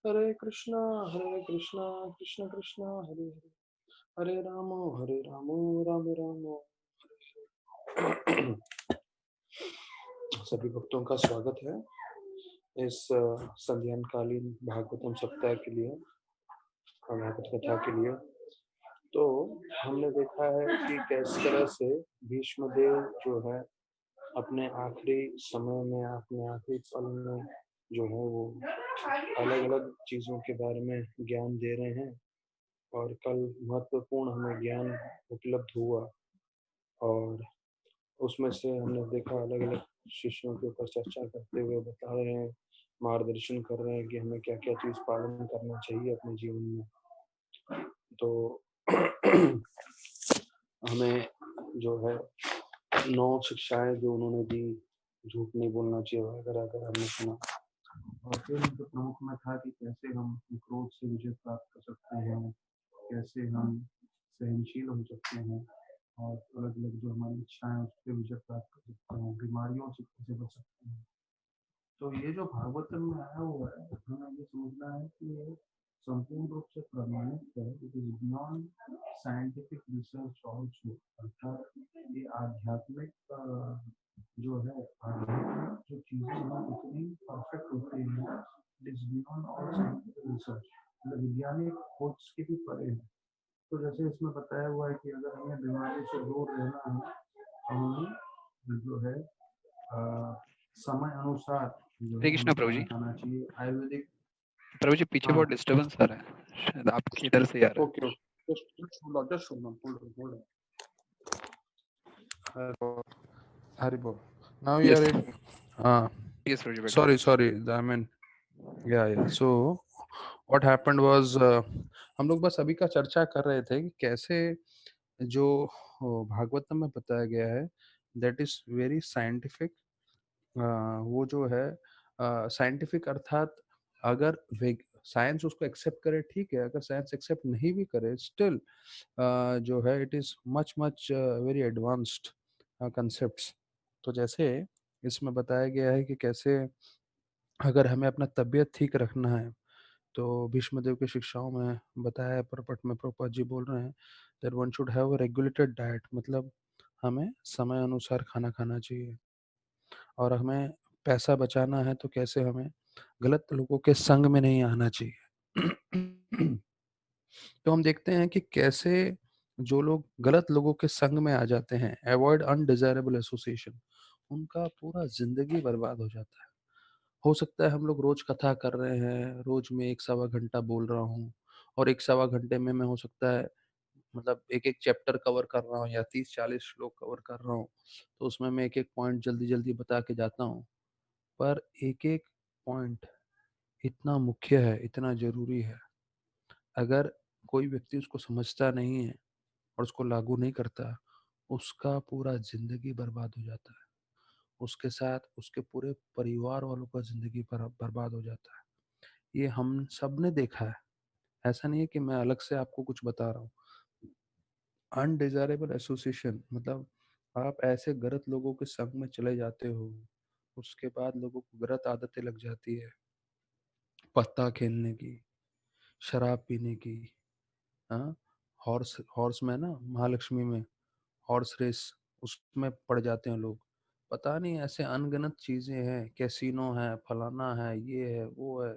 हरे कृष्णा कृष्ण कृष्ण हरे हरे, हरे रामो राम राम हरे हरे। सभी भक्तों का स्वागत है इस संध्याकालीन भागवतम सप्ताह के लिए, भागवत कथा के लिए। तो हमने देखा है कि किस तरह से भीष्म देव जो है अपने आखिरी समय में, अपने आखिरी पल में जो है वो अलग अलग चीजों के बारे में ज्ञान दे रहे हैं। और कल महत्वपूर्ण हमें ज्ञान उपलब्ध हुआ और उसमें से हमने देखा अलग अलग शिष्यों के ऊपर चर्चा करते हुए बता रहे हैं, मार्गदर्शन कर रहे हैं कि हमें क्या क्या चीज पालन करना चाहिए अपने जीवन में। तो हमें जो है 9 शिक्षाएं जो उन्होंने दी, झूठ नहीं बोलना चाहिए वगैरह वगैरह हमने सुना। और फिर उनके प्रमुख में था कि कैसे हम क्रोध से विजय प्राप्त कर सकते हैं, कैसे हम सहनशील हो सकते हैं और अलग अलग जो हमारी इच्छाएं उससे विजय प्राप्त कर सकते हैं, बीमारियों से कैसे बच सकते हैं। तो ये जो भागवतम में आया हुआ है, हमें ये समझना है कि ये संपूर्ण रूप से प्रमाणित है। It is beyond scientific research also, अर्थात ये आध्यात्मिक जो है, आध्यात्मिक जो चीजें हैं इतनी परफेक्ट होती हैं। It is beyond all scientific research, मतलब वैज्ञानिक खोज के भी परे है। तो जैसे इसमें बताया हुआ है कि अगर हमें बीमारी से दूर रहना है तो हमें जो है समय अनुसार जो हरे है कृष्णा हमें प्रभु खाना जी। खाना चाहिए, आयुर्वेदिक। प्रभु जी पीछे हाँ, बहुत डिस्टरबेंस आ रहा है, शायद आपके इधर से ही आ रहा okay okay, just hold on. Hari बोल। नाउ है। You yes. Are in. हाँ, yes Prabhu ji, better. Sorry I mean, yeah so what happened was, हम लोग बस अभी का चर्चा कर रहे थे कि कैसे जो भागवतम में बताया गया है दैट इज वेरी साइंटिफिक। वो जो है साइंटिफिक अर्थात अगर साइंस उसको एक्सेप्ट करे ठीक है, अगर साइंस एक्सेप्ट नहीं भी करे स्टिल जो है it is much much very advanced concepts. तो जैसे इसमें बताया गया है कि कैसे अगर हमें अपना तबीयत ठीक रखना है तो भीष्मदेव की शिक्षाओं में बताया है, परपट में प्रभुपाद जी बोल रहे हैं that one should have a regulated diet, मतलब हमें समय अनुसार खाना खाना चाहिए। और हमें पैसा बचाना है तो कैसे हमें गलत लोगों के संग में नहीं आना चाहिए। तो हम देखते हैं कि कैसे जो लोग गलत लोगों के संग में आ जाते हैं, अवॉइड अनडिजायरेबल एसोसिएशन, उनका पूरा जिंदगी बर्बाद हो जाता है। हो सकता है हम लोग रोज कथा कर रहे हैं, रोज में 1 सवा घंटा बोल रहा हूँ और 1 सवा घंटे में मैं हो सकता है मतलब एक एक चैप्टर कवर कर रहा हूँ या 30-40 श्लोक कवर कर रहा हूँ। तो उसमें मैं एक एक पॉइंट जल्दी जल्दी बता के जाता हूँ, पर एक एक पॉइंट इतना मुख्य है, इतना जरूरी है। अगर कोई व्यक्ति उसको समझता नहीं है और उसको लागू नहीं करता, उसका पूरा जिंदगी बर्बाद हो जाता है, उसके साथ उसके पूरे परिवार वालों का जिंदगी बर्बाद हो जाता है। ये हम सब ने देखा है, ऐसा नहीं है कि मैं अलग से आपको कुछ बता रहा हूँ। अनडिजायरेबल एसोसिएशन मतलब आप ऐसे गलत लोगों के संग में चले जाते हो, उसके बाद लोगों को गलत आदतें लग जाती है, पत्ता खेलने की, शराब पीने की। हाँ, हॉर्स हॉर्स में ना, महालक्ष्मी में हॉर्स रेस, उसमें पड़ जाते हैं लोग। पता नहीं ऐसे अनगिनत चीजें हैं, कैसीनो है, फलाना है, ये है, वो है।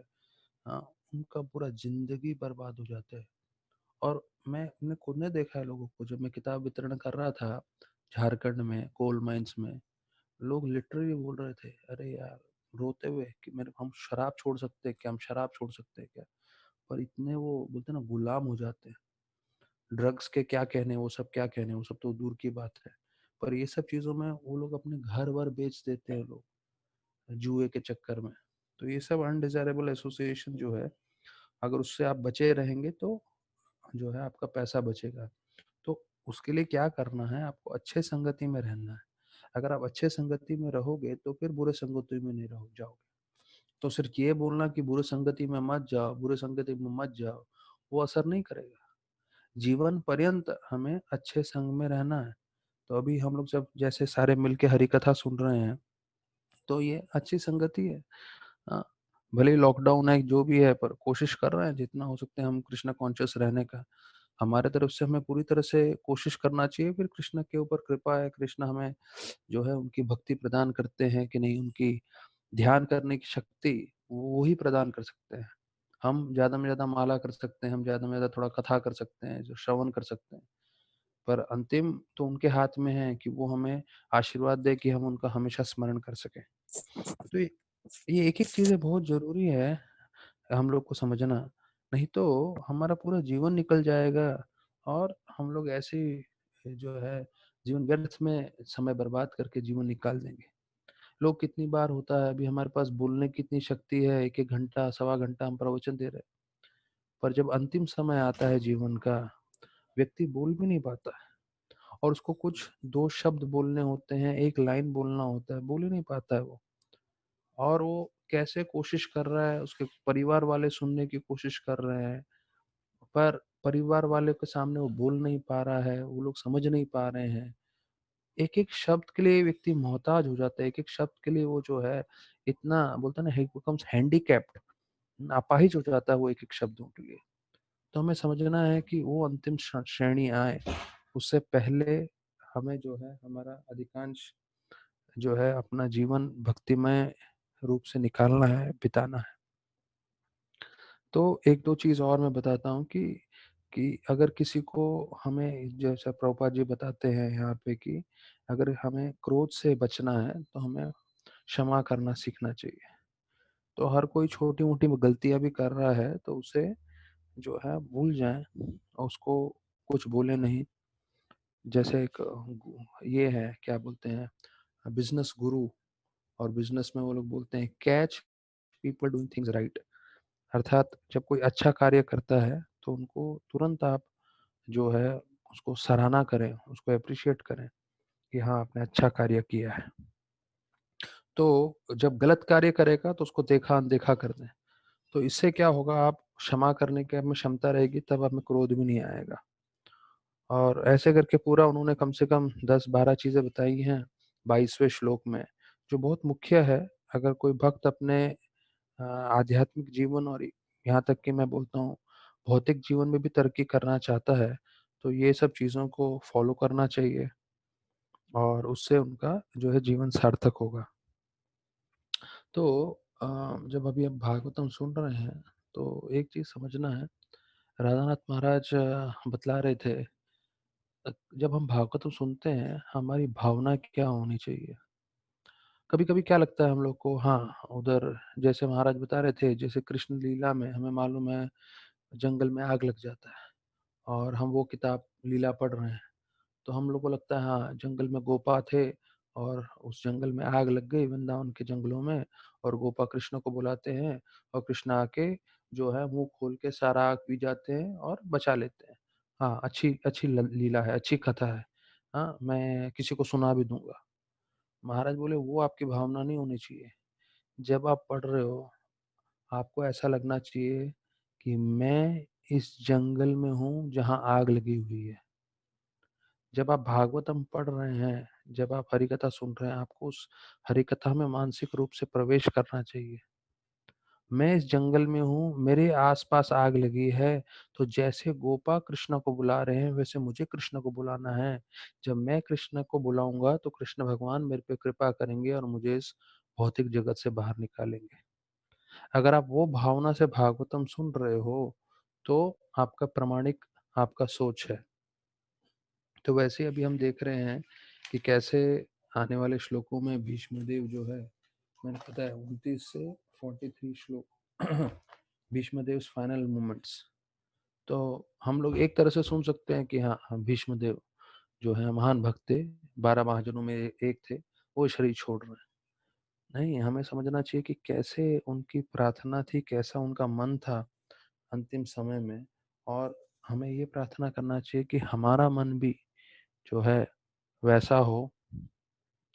हाँ, उनका पूरा जिंदगी बर्बाद हो जाता है। और मैंने खुद ने देखा है लोगों को, जब मैं किताब वितरण कर रहा था झारखंड में कोल माइंस में, लोग लिटरली बोल रहे थे अरे यार, रोते हुए कि मेरे हम शराब छोड़ सकते हैं क्या, हम शराब छोड़ सकते हैं क्या। पर इतने वो बोलते हैं ना गुलाम हो जाते हैं ड्रग्स के, क्या कहने वो सब, क्या कहने वो सब तो दूर की बात है। पर ये सब चीजों में वो लोग अपने घर वर बेच देते हैं लोग, जुए के चक्कर में। तो ये सब अनडिजायरेबल एसोसिएशन जो है, अगर उससे आप बचे रहेंगे तो जो है आपका पैसा बचेगा। तो उसके लिए क्या करना है, आपको अच्छे संगति में रहना है। अगर आप अच्छे संगति में रहोगे तो फिर बुरे संगति में नहीं रहो जाओगे। तो सिर्फ ये बोलना कि बुरे संगति में मत जाओ, बुरे संगति में मत जाओ, वो असर नहीं करेगा। जीवन पर्यंत हमें अच्छे संग में रहना है। तो अभी हम लोग जब जैसे सारे मिलके हरि कथा सुन रहे हैं, तो ये अच्छी संगति है। हाँ, भले ही लॉकडाउन है, जो भी है, पर कोशिश कर रहे हैं जितना हो सकता है हम कृष्णा कॉन्शियस रहने का। हमारे तरफ से हमें पूरी तरह से कोशिश करना चाहिए, फिर कृष्णा के ऊपर कृपा है, कृष्णा हमें जो है उनकी भक्ति प्रदान करते हैं कि नहीं, उनकी ध्यान करने की शक्ति वो ही प्रदान कर सकते हैं। हम ज़्यादा में ज़्यादा माला कर सकते हैं, हम ज़्यादा में ज़्यादा थोड़ा कथा कर सकते हैं, जो श्रवण कर सकते हैं, पर अंतिम तो उनके हाथ में है कि वो हमें आशीर्वाद दें कि हम उनका हमेशा स्मरण कर सकें। तो ये एक-एक चीज़ें बहुत ज़रूरी है हम लोग को समझना, नहीं तो हमारा पूरा जीवन निकल जाएगा और हम लोग ऐसे ही जो है जीवन व्यर्थ में समय बर्बाद करके जीवन निकाल देंगे। लोग कितनी बार होता है, अभी हमारे पास बोलने की इतनी शक्ति है, 1-1 घंटा, सवा घंटा हम प्रवचन दे रहे हैं, पर जब अंतिम समय आता है जीवन का, व्यक्ति बोल भी नहीं पाता है और उसको कुछ 2 शब्द बोलने होते हैं, 1 लाइन बोलना होता है, बोल ही नहीं पाता है वो। और वो कैसे कोशिश कर रहा है, उसके परिवार वाले सुनने की कोशिश कर रहे हैं, पर परिवार वाले के सामने वो बोल नहीं पा रहा है, वो लोग समझ नहीं पा रहे हैं। एक-एक शब्द के लिए व्यक्ति मोहताज हो जाता है, एक-एक शब्द के लिए वो जो है इतना बोलते हैं ना, ही बिकम्स हैंडीकैप्ड, अपाहिज हो जाता है वो एक-एक शब्दों के लिए। तो हमें समझना है कि वो अंतिम श्रेणी आए, उससे पहले हमें जो है हमारा अधिकांश जो है अपना जीवन भक्तिमय रूप से निकालना है, बिताना है। तो 1-2 चीज़ और मैं बताता हूँ कि अगर किसी को हमें जैसा प्रभुपाद जी बताते हैं यहाँ पे कि अगर हमें क्रोध से बचना है, तो हमें क्षमा करना सीखना चाहिए। तो हर कोई छोटी-मोटी गलतियाँ भी कर रहा है, तो उसे जो है भूल जाएँ और उसको कुछ बोले नहीं। जैसे एक ये है, क्या बोलते हैं, बिज़नेस गुरु, और बिज़नेस में वो लोग बोलते हैं catch people doing things right. अर्थात जब कोई अच्छा कार्य करता है, तो उनको तुरंत आप जो है उसको सराहना करें, उसको एप्रिशिएट करें कि हाँ, आपने अच्छा कार्य किया है। तो जब गलत कार्य करेगा तो उसको देखा-अनदेखा कर दें। तो इससे क्या होगा, आप क्षमा करने की आप में क्षमता रहेगी, तब आप में क्रोध भी नहीं आएगा। और ऐसे करके पूरा उन्होंने कम से कम 10-12 चीज़ें बताई हैं 22वें श्लोक में, जो बहुत मुख्य है। अगर कोई भक्त अपने आध्यात्मिक जीवन और यहाँ तक कि मैं बोलता हूँ भौतिक जीवन में भी तरक्की करना चाहता है, तो ये सब चीज़ों को फ़ॉलो करना चाहिए और उससे उनका जो है जीवन सार्थक होगा। तो जब अभी आप भागवतम सुन रहे हैं, तो एक चीज़ समझना है, राधानाथ महाराज बतला रहे थे, जब हम भागवतम सुनते हैं, हमारी भावना क्या होनी चाहिए? कभी-कभी क्या लगता है हम लोग को, हाँ, उधर जैसे महाराज बता रहे थे, जैसे कृष्ण लीला में हमें मालूम है जंगल में आग लग जाता है और हम वो किताब लीला पढ़ रहे हैं, तो हम लोग को लगता है हाँ, जंगल में गोपा थे और उस जंगल में आग लग गई वृंदावन के जंगलों में, और गोपा कृष्ण को बुलाते हैं और कृष्ण आके जो है मुँह खोल के सारा आग पी जाते हैं और बचा लेते हैं। हाँ, अच्छी अच्छी लीला है, अच्छी कथा है। हाँ, मैं किसी को सुना भी दूँगा। महाराज बोले वो आपकी भावना नहीं होनी चाहिए। जब आप पढ़ रहे हो, आपको ऐसा लगना चाहिए कि मैं इस जंगल में हूँ जहाँ आग लगी हुई है। जब आप भागवतम पढ़ रहे हैं, जब आप हरि कथा सुन रहे हैं, आपको उस हरि कथा में मानसिक रूप से प्रवेश करना चाहिए। मैं इस जंगल में हूँ, मेरे आस-पास आग लगी है, तो जैसे गोपा कृष्ण को बुला रहे हैं, वैसे मुझे कृष्ण को बुलाना है। जब मैं कृष्ण को बुलाऊँगा, तो कृष्ण भगवान मेरे पे कृपा करेंगे और मुझे इस भौतिक जगत से बाहर निकालेंगे। अगर आप वो भावना से भागवतम सुन रहे हो, तो आपका प्रामाणिक आपका सोच है। तो वैसे ही अभी हम देख रहे हैं कि कैसे आने वाले श्लोकों में भीष्मदेव जो है, मैंने पता है 29 से 43 श्लोक भीष्मदेव्स फाइनल मोमेंट्स। तो हम लोग एक तरह से सुन सकते हैं कि हाँ, हाँ, भीष्मदेव जो है महान भक्त थे, 12 महाजनों में एक थे, वो शरीर छोड़ रहे हैं। नहीं, हमें समझना चाहिए कि कैसे उनकी प्रार्थना थी, कैसा उनका मन था अंतिम समय में, और हमें ये प्रार्थना करना चाहिए कि हमारा मन भी जो है वैसा हो,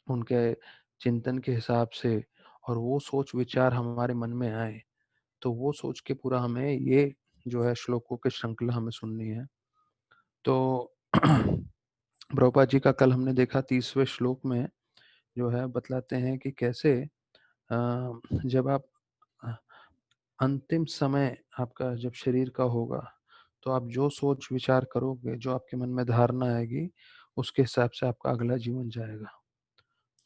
उनके चिंतन के हिसाब से, और वो सोच विचार हमारे मन में आए, तो वो सोच के पूरा हमें ये जो है श्लोकों की श्रृंखला हमें सुननी है। तो प्रभुपाद जी का कल हमने देखा 30वें श्लोक में जो है बतलाते हैं कि कैसे जब आप अंतिम समय आपका जब शरीर का होगा, तो आप जो सोच विचार करोगे, जो आपके मन में धारणा आएगी, उसके हिसाब से आपका अगला जीवन जाएगा।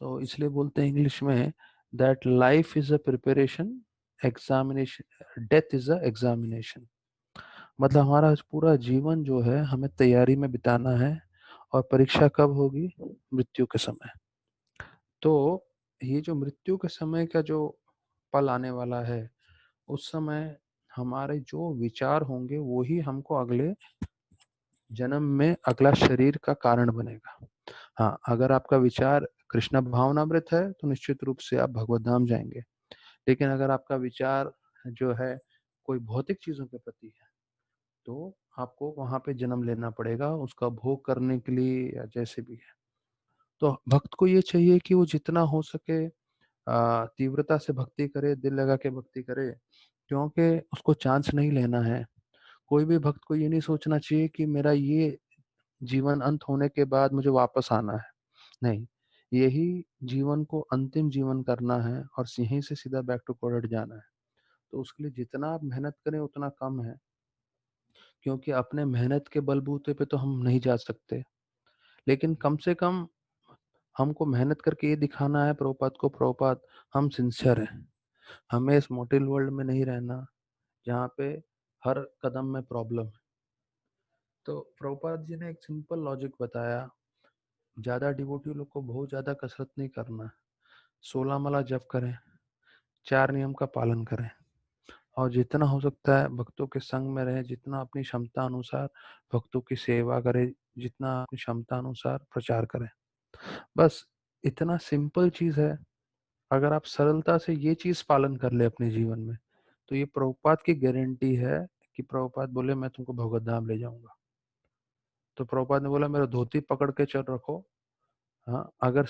तो इसलिए बोलते हैं इंग्लिश में that life is a preparation, examination death is a examination. मतलब हमारा पूरा जीवन जो है हमें तैयारी में बिताना है, और परीक्षा कब होगी? मृत्यु के समय। तो ये जो मृत्यु के समय का जो पल आने वाला है, उस समय हमारे जो विचार होंगे वही हमको अगले जन्म में अगला शरीर का कारण बनेगा। हाँ, अगर आपका विचार कृष्ण भावनामृत है तो निश्चित रूप से आप भगवत धाम जाएंगे। लेकिन अगर आपका विचार जो है कोई भौतिक चीजों के प्रति है, तो आपको वहां पे जन्म लेना पड़ेगा उसका भोग करने के लिए, या जैसे भी है। तो भक्त को ये चाहिए कि वो जितना हो सके तीव्रता से भक्ति करे, दिल लगा के भक्ति करे, क्योंकि उसको चांस नहीं लेना है। कोई भी भक्त को ये नहीं सोचना चाहिए कि मेरा ये जीवन अंत होने के बाद मुझे वापस आना है। नहीं, यही जीवन को अंतिम जीवन करना है और यहीं से सीधा बैक टू कॉर्डर जाना है। तो उसके लिए जितना आप मेहनत करें उतना कम है, क्योंकि अपने मेहनत के बलबूते पे तो हम नहीं जा सकते। लेकिन कम से कम हमको मेहनत करके ये दिखाना है प्रभुपाद को, प्रभुपाद हम सिंसियर हैं, हमें इस मोटिल वर्ल्ड में नहीं रहना जहाँ पे हर कदम में प्रॉब्लम है। तो प्रभुपाद जी ने एक सिंपल लॉजिक बताया, ज्यादा डिवोटी लोग को बहुत ज्यादा कसरत नहीं करना, 16 माला जप करें, 4 नियम का पालन करें, और जितना हो सकता है भक्तों के संग में रहे, जितना अपनी क्षमता अनुसार भक्तों की सेवा करे, जितना अपनी क्षमता अनुसार प्रचार करें। बस इतना सिंपल चीज है। अगर आप सरलता से ये चीज पालन कर ले अपने जीवन में, तो ये प्रभुपाद की गारंटी है कि प्रभुपाद बोले मैं तुमको भगवत धाम ले जाऊंगा। तो प्रभुपाद ने बोला मेरा धोती पकड़ के चल रखो। हाँ, अगर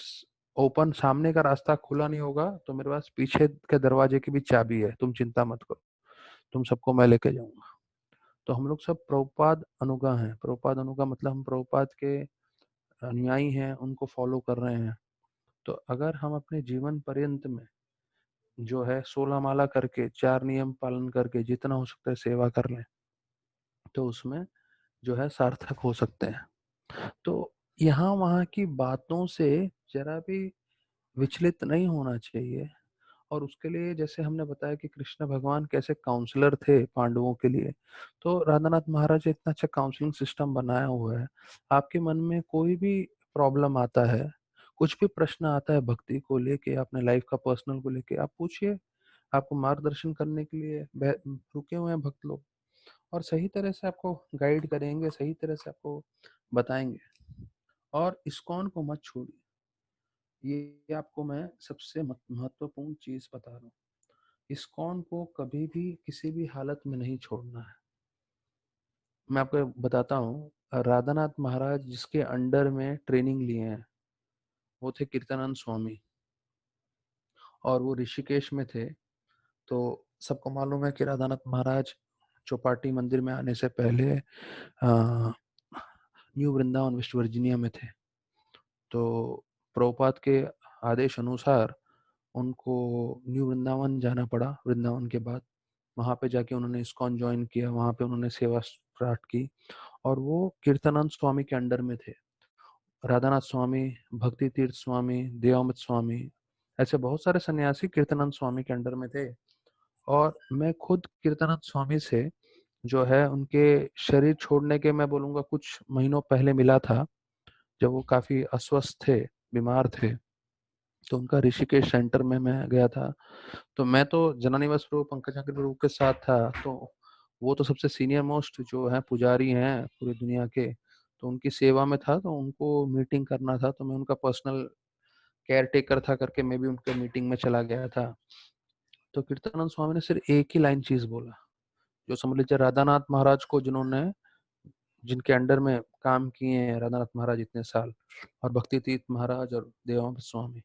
ओपन सामने का रास्ता खुला नहीं होगा तो मेरे पास पीछे के दरवाजे की भी चाबी है, तुम चिंता मत करो, तुम सबको मैं लेके जाऊंगा। तो हम लोग सब प्रभुपाद अनुगा हैं। प्रभुपाद अनुगा मतलब हम प्रभुपाद के अनुयायी हैं, उनको फॉलो कर रहे हैं। तो अगर हम अपने जीवन पर्यंत में जो है 16 माला करके, 4 नियम पालन करके जितना हो सकता है सेवा कर लें, तो उसमें जो है सार्थक हो सकते हैं। तो यहाँ वहाँ की बातों से जरा भी विचलित नहीं होना चाहिए। और उसके लिए जैसे हमने बताया कि कृष्ण भगवान कैसे काउंसलर थे पांडवों के लिए, तो राधानाथ महाराज ने इतना अच्छा काउंसलिंग सिस्टम बनाया हुआ है। आपके मन में कोई भी प्रॉब्लम आता है, कुछ भी प्रश्न आता है भक्ति को लेके, अपने लाइफ का पर्सनल को लेके, आप पूछिए। आपको मार्गदर्शन करने के लिए रुके हुए हैं भक्त लोग, और सही तरह से आपको गाइड करेंगे, सही तरह से आपको बताएंगे। और इस्कॉन को मत छोड़िए, ये आपको मैं सबसे महत्वपूर्ण चीज बता रहा हूँ। इस्कॉन को कभी भी किसी भी हालत में नहीं छोड़ना है। मैं आपको बताता हूँ, राधानाथ महाराज जिसके अंडर में ट्रेनिंग लिए हैं वो थे कीर्तनानंद स्वामी, और वो ऋषिकेश में थे। तो सबको मालूम है कि राधानाथ महाराज चौपाटी मंदिर में आने से पहले न्यू वृंदावन वेस्ट वर्जीनिया में थे। तो प्रभुपाद के आदेश अनुसार उनको न्यू वृंदावन जाना पड़ा। वृंदावन के बाद वहाँ पे जाके उन्होंने इस्कॉन ज्वाइन किया, वहाँ पे उन्होंने सेवा स्टार्ट की, और वो कीर्तनानंद स्वामी के अंडर में थे। राधानाथ स्वामी, भक्ति तीर्थ स्वामी, देवामृत स्वामी, ऐसे बहुत सारे सन्यासी कीर्तनानंद स्वामी के अंडर में थे। और मैं खुद कीर्तनानंद स्वामी से जो है उनके शरीर छोड़ने के, मैं बोलूँगा कुछ महीनों पहले मिला था, जब वो काफ़ी अस्वस्थ थे, बीमार थे। तो उनका ऋषिकेश सेंटर में मैं गया था। तो मैं तो जनानिवास प्रभु पंकजाग्र प्रभु के साथ था, तो वो तो सबसे सीनियर मोस्ट जो है पुजारी हैं पूरी दुनिया के, तो उनकी सेवा में था, तो उनको मीटिंग करना था, तो मैं उनका पर्सनल केयर टेकर था करके मैं भी उनके मीटिंग में चला गया था। तो कीर्तनानंद स्वामी ने सिर्फ एक ही लाइन चीज बोला, जो समझ लीजिए राधानाथ महाराज को, जिन्होंने जिनके अंडर में काम किए हैं राधानाथ महाराज इतने साल, और भक्ति तीर्थ महाराज और देवामृत स्वामी,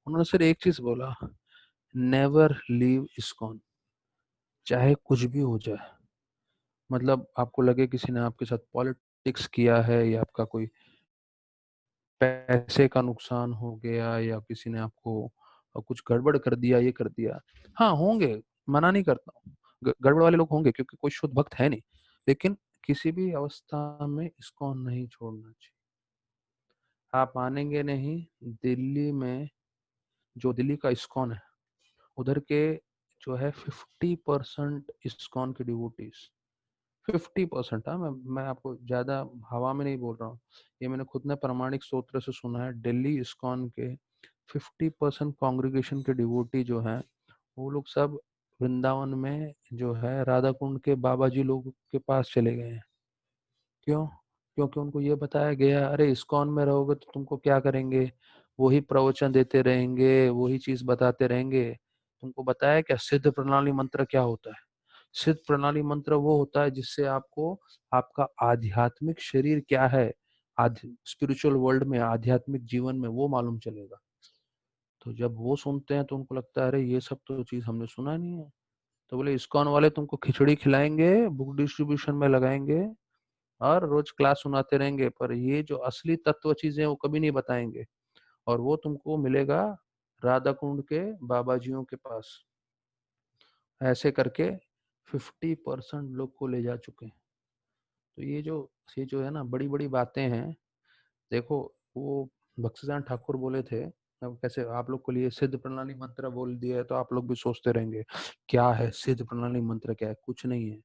उन्होंने सिर्फ एक चीज बोला, नेवर लीव इस्कॉन, चाहे कुछ भी हो जाए। मतलब आपको लगे किसी ने आपके साथ पॉलिटिक्स किया है, या आपका कोई पैसे का नुकसान हो गया, या किसी ने आपको कुछ गड़बड़ कर दिया, ये कर दिया, हाँ होंगे, मना नहीं करता हूँ, गड़बड़ वाले लोग होंगे क्योंकि कोई शुद्ध भक्त है नहीं, लेकिन किसी भी अवस्था में इस्कॉन नहीं छोड़ना चाहिए। आप मानेंगे नहीं, दिल्ली में जो दिल्ली का इस्कॉन है, उधर के जो है 50% इस्कॉन के डिवोटीज, 50%। हाँ, मैं आपको ज्यादा हवा में नहीं बोल रहा हूँ, ये मैंने खुद ने प्रामाणिक सूत्र से सुना है। दिल्ली इस्कॉन के 50% कॉन्ग्रीगेशन के डिवोटी जो है, वो लोग सब वृंदावन में जो है राधा कुंड के बाबा जी लोग के पास चले गए हैं। क्यों? क्योंकि उनको ये बताया गया, अरे इस्कॉन में रहोगे तो तुमको क्या करेंगे, वही प्रवचन देते रहेंगे, वही चीज बताते रहेंगे। तुमको बताया क्या सिद्ध प्रणाली मंत्र क्या होता है? सिद्ध प्रणाली मंत्र वो होता है जिससे आपको आपका आध्यात्मिक शरीर क्या है, स्पिरिचुअल वर्ल्ड में, आध्यात्मिक जीवन में वो मालूम चलेगा। तो जब वो सुनते हैं तो उनको लगता है अरे ये सब तो चीज हमने सुना नहीं है। तो बोले इस्कॉन वाले तुमको खिचड़ी खिलाएंगे, बुक डिस्ट्रीब्यूशन में लगाएंगे और रोज क्लास सुनाते रहेंगे, पर ये जो असली तत्व चीजें वो कभी नहीं बताएंगे। और वो तुमको मिलेगा राधा कुंड के बाबा जियों के पास। ऐसे करके 50% लोग को ले जा चुके हैं। तो ये जो है ना, बड़ी बड़ी बातें हैं। देखो, वो भक्तिसिद्धांत ठाकुर बोले थे, अब कैसे आप लोग को लिए सिद्ध प्रणाली मंत्र बोल दिया है तो आप लोग भी सोचते रहेंगे क्या है सिद्ध प्रणाली मंत्र, क्या है? कुछ नहीं है।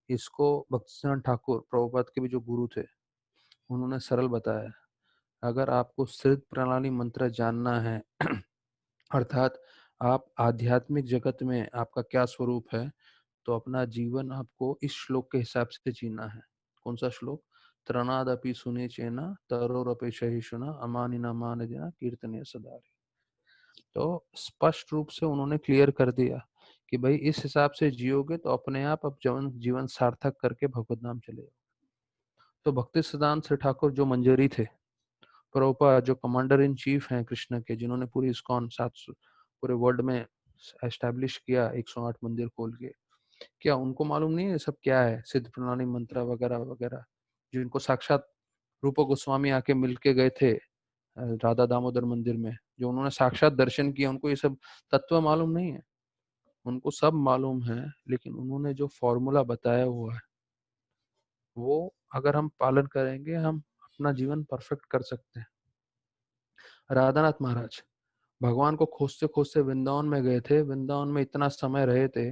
इसको भक्तिसिद्धांत ठाकुर प्रभुपाद के भी जो गुरु थे, उन्होंने सरल बताया। अगर आपको सिद्ध प्रणाली मंत्र जानना है अर्थात आप आध्यात्मिक जगत में आपका क्या स्वरूप है, तो अपना जीवन आपको इस श्लोक के हिसाब से जीना है। कौन सा श्लोक? त्रणादपि सुने चेना तरोरपि सहिष्णुना अमानिना मान देना कीर्तनीय सदारे। तो स्पष्ट रूप से उन्होंने क्लियर कर दिया कि भाई इस हिसाब से जियोगे तो अपने आप अब जीवन जीवन सार्थक करके भगवत नाम चलेगा। तो भक्ति सिद्धांत श्री ठाकुर जो मंजरी थे, प्रभुपाद जो कमांडर इन चीफ हैं कृष्ण के, जिन्होंने पूरी इस्कॉन 700 पूरे वर्ल्ड में एस्टैब्लिश किया, 108 मंदिर खोल के, क्या उनको मालूम नहीं है सब क्या है सिद्ध प्रणाली मंत्र वगैरह वगैरह? जिनको साक्षात रूप गोस्वामी आके मिल के गए थे राधा दामोदर मंदिर में, जो उन्होंने साक्षात दर्शन किया, उनको ये सब तत्व मालूम नहीं है? उनको सब मालूम है, लेकिन उन्होंने जो फॉर्मूला बताया हुआ है, वो अगर हम पालन करेंगे, हम अपना जीवन परफेक्ट कर सकते हैं। राधानाथ महाराज भगवान को खोजते खोजते वृंदावन में गए थे, वृंदावन में इतना समय रहे थे।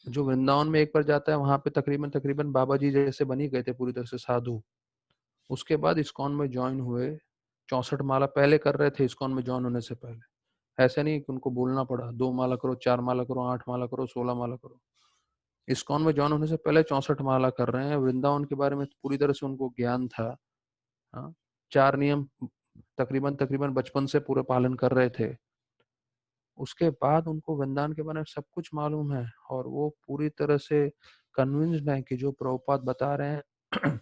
जो वृंदावन में एक बार जाता है वहां पे तकरीबन तकरीबन बाबा जी जैसे बन ही गए थे पूरी तरह से साधु। उसके बाद इस्कॉन में ज्वाइन हुए, 64 माला पहले कर रहे थे इस्कॉन में ज्वाइन होने से पहले। ऐसा नहीं कि उनको बोलना पड़ा 2 माला करो, 4 माला करो, 8 माला करो, 16 माला करो। इस्कॉन में ज्वाइन होने से पहले 64 माला कर रहे हैं। वृंदावन के बारे में पूरी तरह से उनको ज्ञान था। हाँ, 4 नियम तकरीबन तकरीबन बचपन से पूरे पालन कर रहे थे। उसके बाद उनको वृंदावन के बारे में सब कुछ मालूम है, और वो पूरी तरह से कन्विंस्ड है कि जो प्रभुपाद बता रहे हैं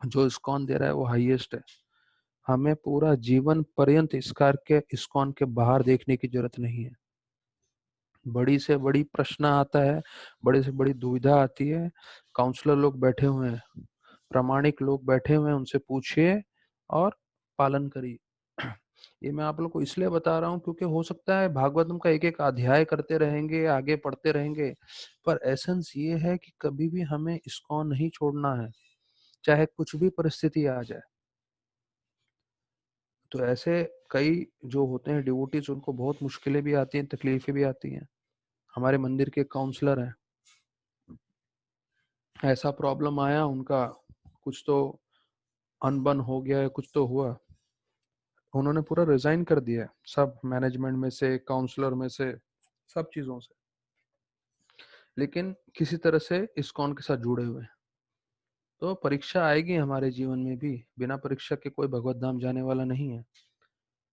जो इस्कॉन दे रहा है वो हाईएस्ट है। हमें पूरा जीवन पर्यंत इस्कॉन के बाहर देखने की जरूरत नहीं है। बड़ी से बड़ी प्रश्न आता है, बड़ी से बड़ी दुविधा आती है, काउंसलर लोग बैठे हुए हैं, प्रामाणिक लोग बैठे हुए हैं, उनसे पूछिए और पालन करिए। ये मैं आप लोग को इसलिए बता रहा हूँ क्योंकि हो सकता है भागवतम का एक एक अध्याय करते रहेंगे, आगे पढ़ते रहेंगे, पर एसेंस ये है कि कभी भी हमें इसको नहीं छोड़ना है, चाहे कुछ भी परिस्थिति आ जाए। तो ऐसे कई जो होते हैं डिवोटीज, उनको बहुत मुश्किलें भी आती हैं, तकलीफें भी आती हैं। हमारे मंदिर के काउंसलर हैं, ऐसा प्रॉब्लम आया उनका, कुछ तो अनबन हो गया है, कुछ तो हुआ, उन्होंने पूरा रिजाइन कर दिया है, सब मैनेजमेंट में से, काउंसलर में से, सब चीजों से, लेकिन किसी तरह से इस्कॉन के साथ जुड़े हुए हैं। तो परीक्षा आएगी हमारे जीवन में भी, बिना परीक्षा के कोई भगवत धाम जाने वाला नहीं है।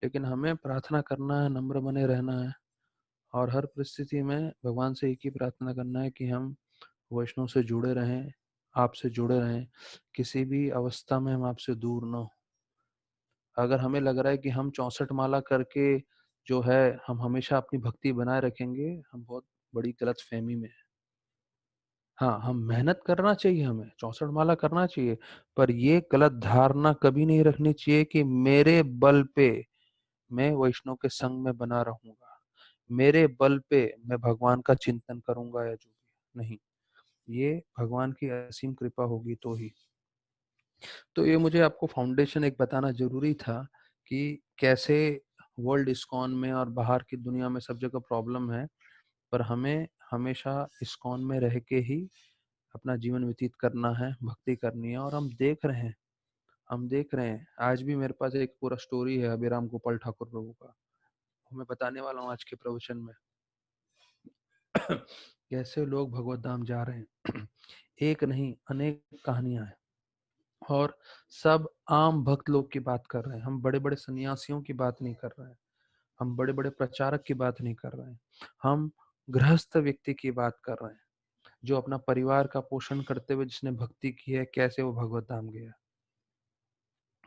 लेकिन हमें प्रार्थना करना है, नम्र बने रहना है, और हर परिस्थिति में भगवान से एक ही प्रार्थना करना है कि हम वैष्णव से जुड़े रहें, आपसे जुड़े रहें, किसी भी अवस्था में हम आपसे दूर ना हो। अगर हमें लग रहा है कि हम 64 माला करके जो है हम हमेशा अपनी भक्ति बनाए रखेंगे, हम बहुत बड़ी गलत फहमी में है। हाँ, हम मेहनत करना चाहिए, हमें 64 माला करना चाहिए, पर ये गलत धारणा कभी नहीं रखनी चाहिए कि मेरे बल पे मैं वैष्णव के संग में बना रहूंगा, मेरे बल पे मैं भगवान का चिंतन करूंगा या जो भी, नहीं, ये भगवान की असीम कृपा होगी तो ही। तो ये मुझे आपको फाउंडेशन एक बताना जरूरी था कि कैसे वर्ल्ड इस्कॉन में और बाहर की दुनिया में सब जगह प्रॉब्लम है, पर हमें हमेशा इस्कॉन में रह के ही अपना जीवन व्यतीत करना है, भक्ति करनी है। और हम देख रहे हैं आज भी मेरे पास एक पूरा स्टोरी है अभिराम गोपाल ठाकुर प्रभु का, वो मैं बताने वाला हूँ आज के प्रवचन में। कैसे लोग भगवत धाम जा रहे हैं। एक नहीं अनेक कहानियां हैं, और सब आम भक्त लोग की बात कर रहे हैं। हम बड़े बड़े सन्यासियों की बात नहीं कर रहे हैं, हम बड़े बड़े प्रचारक की बात नहीं कर रहे हैं, हम गृहस्थ व्यक्ति की बात कर रहे हैं, जो अपना परिवार का पोषण करते हुए जिसने भक्ति की है, कैसे वो भगवत धाम गया।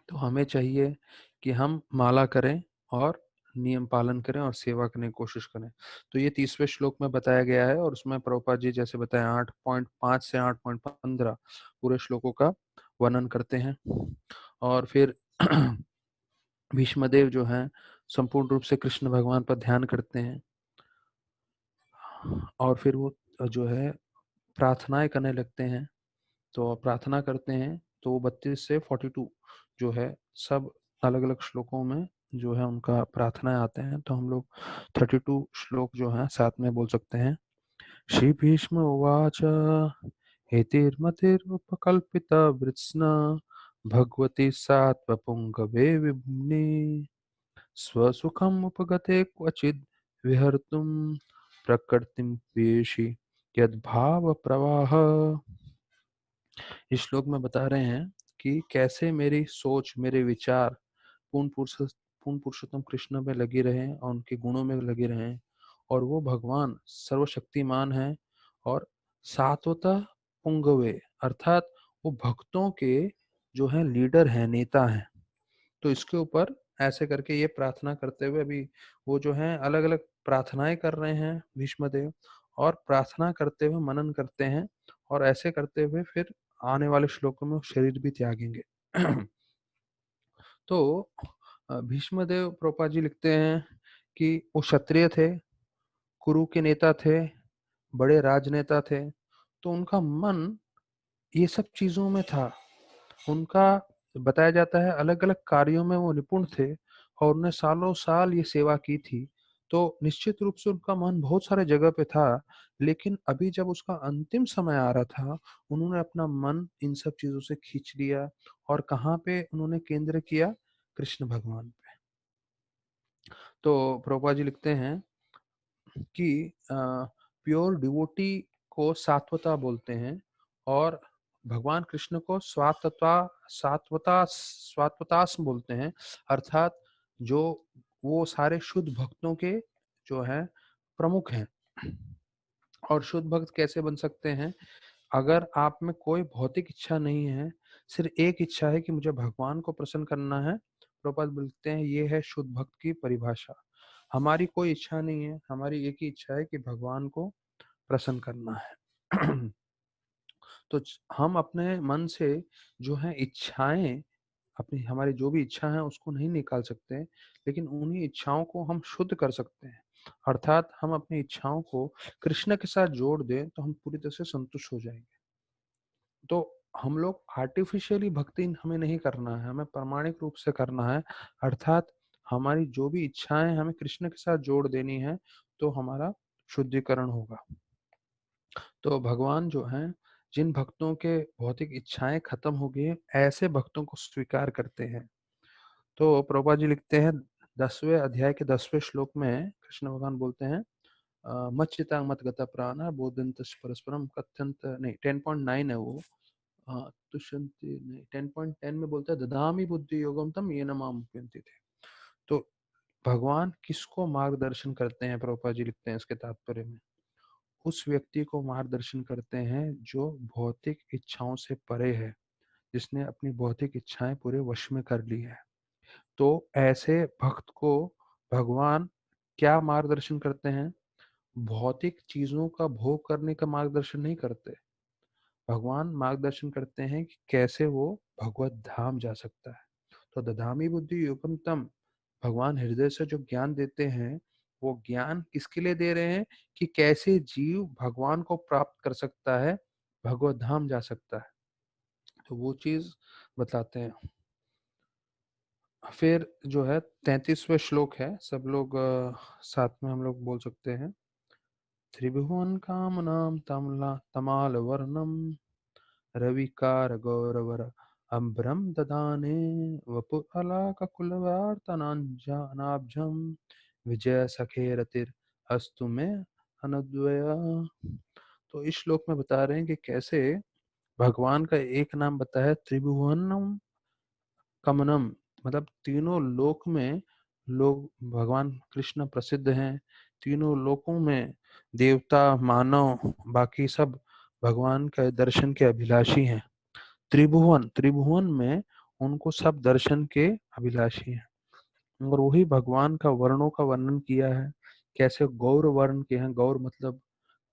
तो हमें चाहिए कि हम माला करें और नियम पालन करें और सेवा करने की कोशिश करें। तो ये 30वें श्लोक में बताया गया है, और उसमें प्रभुपाद जी जैसे बताया 8.5 से 8.15 पूरे श्लोकों का वर्णन करते हैं। और फिर भीष्मदेव जो हैं संपूर्ण रूप से कृष्ण भगवान पर ध्यान करते हैं, और फिर वो जो है प्रार्थनाएं करने लगते हैं। तो प्रार्थना करते हैं, तो 32 से 42 जो है सब अलग अलग श्लोकों में जो है उनका प्रार्थनाएं आते हैं। तो हम लोग 32 श्लोक जो है साथ में बोल सकते हैं। श्री भीष्म उवाच हेतिर्मतिरुपकल्पिता वृत्स्ना भगवती सात्वपुङ्गवे विभुम्नि स्वसुखम् उपगते क्वचिद् विहर्तुं प्रकृतिं पेषि यद्भाव प्रवाह। इस श्लोक में बता रहे हैं कि कैसे मेरी सोच, मेरे विचार पूर्ण पुरुषोत्तम कृष्ण में लगी रहे और उनके गुणों में लगे रहे, और वो भगवान सर्वशक्तिमान है और सात्वता पुंगवे अर्थात वो भक्तों के जो है लीडर है, नेता है। तो इसके ऊपर ऐसे करके ये प्रार्थना करते हुए अभी वो जो है अलग अलग प्रार्थनाएं कर रहे हैं भीष्मदेव, और प्रार्थना करते हुए मनन करते हैं, और ऐसे करते हुए फिर आने वाले श्लोकों में वो शरीर भी त्यागेंगे। तो भीष्मदेव प्रोपा जी लिखते हैं कि वो क्षत्रिय थे, कुरु के नेता थे, बड़े राजनेता थे। तो उनका मन ये सब चीजों में था। उनका बताया जाता है अलग अलग कार्यों में वो निपुण थे, और उन्हें सालों साल ये सेवा की थी। तो निश्चित रूप से उनका मन बहुत सारे जगह पे था, लेकिन अभी जब उसका अंतिम समय आ रहा था, उन्होंने अपना मन इन सब चीजों से खींच लिया, और कहाँ पे उन्होंने केंद्र किया? कृष्ण भगवान पे। तो प्रभुपाद जी लिखते हैं कि प्योर डिवोटी को सात्वता बोलते हैं, और भगवान कृष्ण को स्वात्वतास बोलते हैं, अर्थात जो वो सारे शुद्ध भक्तों के जो है प्रमुख हैं। और शुद्ध भक्त कैसे बन सकते हैं? अगर आप में कोई भौतिक इच्छा नहीं है, सिर्फ एक इच्छा है कि मुझे भगवान को प्रसन्न करना है, प्रभुपाद बोलते हैं ये है शुद्ध भक्त की परिभाषा। हमारी कोई इच्छा नहीं है, हमारी एक ही इच्छा है कि भगवान को प्रसन्न करना है। तो हम अपने मन से जो है इच्छाएं, अपनी हमारी जो भी इच्छा है उसको नहीं निकाल सकते, लेकिन उन्हीं इच्छाओं को हम शुद्ध कर सकते हैं। अर्थात हम अपनी इच्छाओं को कृष्ण के साथ जोड़ दें तो हम पूरी तरह से संतुष्ट हो जाएंगे। तो हम लोग आर्टिफिशियली भक्ति हमें नहीं करना है, हमें प्रामाणिक रूप से करना है। अर्थात हमारी जो भी इच्छाएं हमें कृष्ण के साथ जोड़ देनी है, तो हमारा शुद्धिकरण होगा। तो भगवान जो हैं जिन भक्तों के भौतिक इच्छाएं खत्म हो गई हैं, ऐसे भक्तों को स्वीकार करते हैं। तो प्रभुपाद जी लिखते हैं 10वें अध्याय के 10वें श्लोक में कृष्ण भगवान बोलते हैं मच्चिता मत गता प्राण बोधंत परस्परम कथ्यंत, नहीं 10.9 है वो, तुष्यन्ति नहीं 10.10 में बोलता है ददामि बुद्धि योगम तम ये नमा मुह्यन्ति थे। तो भगवान किसको मार्गदर्शन करते हैं? प्रभुपाद जी लिखते हैं इसके तात्पर्य में, उस व्यक्ति को मार्गदर्शन करते हैं जो भौतिक इच्छाओं से परे है, जिसने अपनी भौतिक इच्छाएं पूरे वश में कर ली है। तो ऐसे भक्त को भगवान क्या मार्गदर्शन करते हैं? भौतिक चीजों का भोग करने का मार्गदर्शन नहीं करते। भगवान मार्गदर्शन करते हैं कि कैसे वो भगवत धाम जा सकता है। तो दधामी बुद्धि युगम तम, भगवान हृदय से जो ज्ञान देते हैं वो ज्ञान किसके लिए दे रहे हैं कि कैसे जीव भगवान को प्राप्त कर सकता है, भगवत धाम जा सकता है। तो वो चीज़ बताते हैं। फिर जो है 33वां श्लोक है, सब लोग साथ में हम लोग बोल सकते हैं। त्रिभुवन कामनाम तमाल वर्णम रविकार गौरवर अम्बरम ददाने वपु अलाक कुलवार्तनाब्जम विजय सखे रतिर अस्तु में अनुद्वया। तो इस श्लोक में बता रहे हैं कि कैसे भगवान का एक नाम बताया है, त्रिभुवनम कमनम, मतलब तीनों लोक में लोग भगवान कृष्ण प्रसिद्ध हैं। तीनों लोकों में देवता मानव बाकी सब भगवान के दर्शन के अभिलाषी हैं। त्रिभुवन, त्रिभुवन में उनको सब दर्शन के अभिलाषी हैं। और वही भगवान का वर्णों का वर्णन किया है, कैसे गौर वर्ण के हैं। गौर मतलब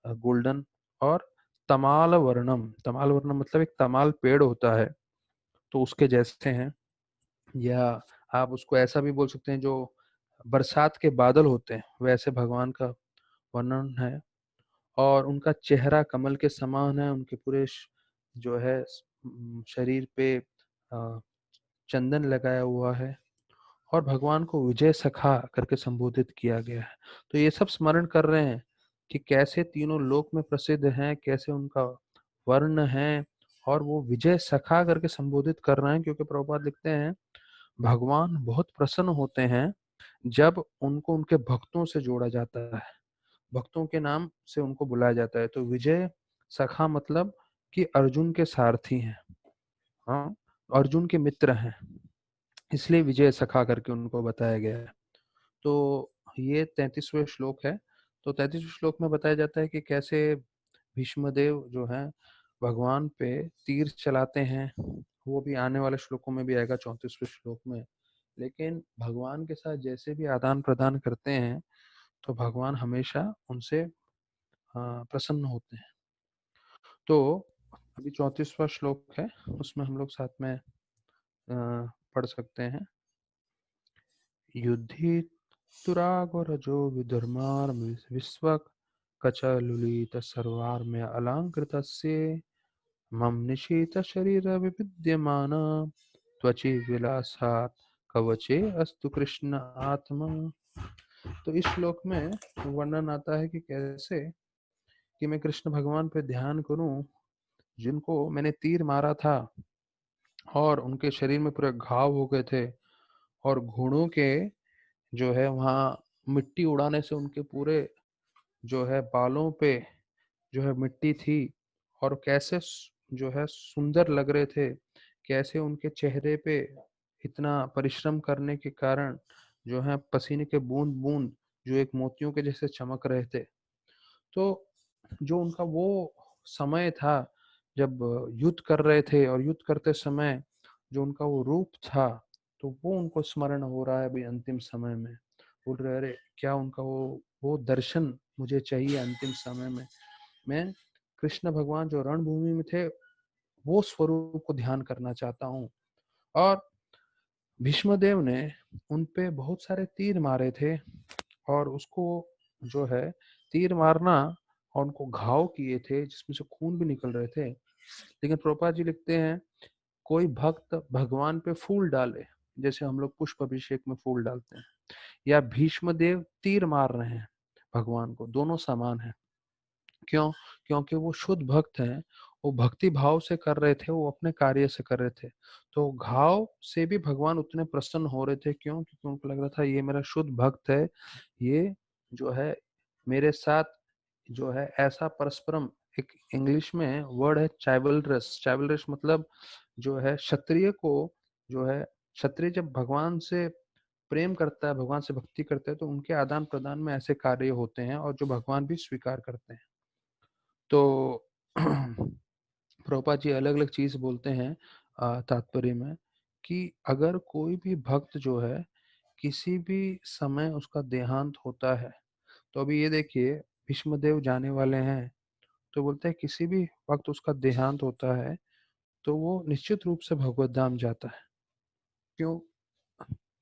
गोल्डन। और तमाल वर्णम, तमाल वर्णम मतलब एक तमाल पेड़ होता है, तो उसके जैसे हैं। या आप उसको ऐसा भी बोल सकते हैं, जो बरसात के बादल होते हैं वैसे भगवान का वर्णन है। और उनका चेहरा कमल के समान है, उनके पूरे जो है शरीर पे चंदन लगाया हुआ है। और भगवान को विजय सखा करके संबोधित किया गया है। तो ये सब स्मरण कर रहे हैं कि कैसे तीनों लोक में प्रसिद्ध हैं, कैसे उनका वर्ण है। और वो विजय सखा करके संबोधित कर रहे हैं, क्योंकि प्रभुपाद लिखते हैं भगवान बहुत प्रसन्न होते हैं जब उनको उनके भक्तों से जोड़ा जाता है, भक्तों के नाम से उनको बुलाया जाता है। तो विजय सखा मतलब कि अर्जुन के सारथी हैं, हाँ, अर्जुन के मित्र हैं, इसलिए विजय सखा करके उनको बताया गया है। तो ये 33वां श्लोक है। तो 33वें श्लोक में बताया जाता है कि कैसे भीष्मदेव जो है भगवान पे तीर चलाते हैं। वो भी आने वाले श्लोकों में भी आएगा 34वें श्लोक में। लेकिन भगवान के साथ जैसे भी आदान प्रदान करते हैं, तो भगवान हमेशा उनसे प्रसन्न होते हैं। तो अभी 34वां श्लोक है, उसमें हम लोग साथ में पढ़ सकते हैं। युद्धि तुरागोरजो विधर्मार विश्वक कचलुलित सर्वार्म्य अलङ्कृतस्य मम निशीथ शरीर विविद्यमान त्वचि विलासात् कवचे अस्तु कृष्ण आत्मा। तो इस श्लोक में वर्णन आता है कि कैसे कि मैं कृष्ण भगवान पे ध्यान करूं, जिनको मैंने तीर मारा था और उनके शरीर में पूरे घाव हो गए थे। और घोड़ों के जो है वहाँ मिट्टी उड़ाने से उनके पूरे जो है बालों पे जो है मिट्टी थी। और कैसे जो है सुंदर लग रहे थे, कैसे उनके चेहरे पे इतना परिश्रम करने के कारण जो है पसीने के बूंद बूंद जो एक मोतियों के जैसे चमक रहे थे। तो जो उनका वो समय था जब युद्ध कर रहे थे, और युद्ध करते समय जो उनका वो रूप था, तो वो उनको स्मरण हो रहा है अभी अंतिम समय में। बोल रहे अरे क्या उनका वो दर्शन मुझे चाहिए अंतिम समय में। मैं कृष्ण भगवान जो रणभूमि में थे वो स्वरूप को ध्यान करना चाहता हूँ। और भीष्मदेव ने उन पे बहुत सारे तीर मारे थे, और उसको जो है तीर मारना और उनको घाव किए थे जिसमें से खून भी निकल रहे थे। लेकिन प्रभुपाद जी लिखते हैं कोई भक्त भगवान पे फूल डाले, जैसे हम लोग पुष्प अभिषेक में फूल डालते हैं, या भीष्मदेव तीर मार रहे हैं भगवान को, दोनों समान है। क्यों? क्योंकि वो शुद्ध भक्त हैं, वो भक्ति भाव से कर रहे थे, वो अपने कार्य से कर रहे थे। तो घाव से भी भगवान उतने प्रसन्न हो रहे थे। क्यों? क्योंकि उनको लग रहा था ये मेरा शुद्ध भक्त है, ये जो है मेरे साथ जो है ऐसा परस्परम, एक इंग्लिश में वर्ड है चाइवलरस। चाइवलरस मतलब जो है क्षत्रिय को जो है, क्षत्रिय जब भगवान से प्रेम करता है, भगवान से भक्ति करता है, तो उनके आदान प्रदान में ऐसे कार्य होते हैं और जो भगवान भी स्वीकार करते हैं। तो प्रभुपाद जी अलग अलग चीज बोलते हैं तात्पर्य में, कि अगर कोई भी भक्त जो है किसी भी समय उसका देहांत होता है, तो अभी ये देखिए भीष्मदेव जाने वाले हैं, तो बोलते हैं किसी भी वक्त उसका देहांत होता है तो वो निश्चित रूप से भगवत धाम जाता है। क्यों?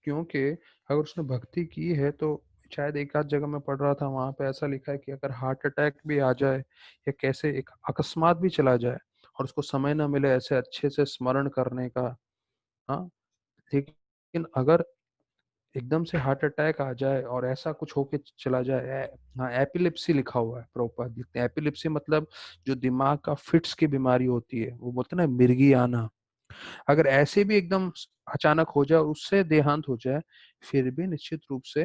क्योंकि अगर उसने भक्ति की है तो शायद एक आध जगह मैं पढ़ रहा था, वहां पे ऐसा लिखा है कि अगर हार्ट अटैक भी आ जाए या कैसे एक अकस्मात भी चला जाए और उसको समय ना मिले ऐसे अच्छे से स्मरण करने का, हाँ, लेकिन अगर एकदम से हार्ट अटैक आ जाए और ऐसा कुछ होके चला जाए, हाँ, एपिलिप्सी लिखा हुआ है, प्रॉपर लिखते हैं। एपिलिप्सी मतलब जो दिमाग का फिट्स की बीमारी होती है, वो बोलते हैं ना मिर्गी आना, अगर ऐसे भी एकदम अचानक हो जाए, उससे देहांत हो जाए, फिर भी निश्चित रूप से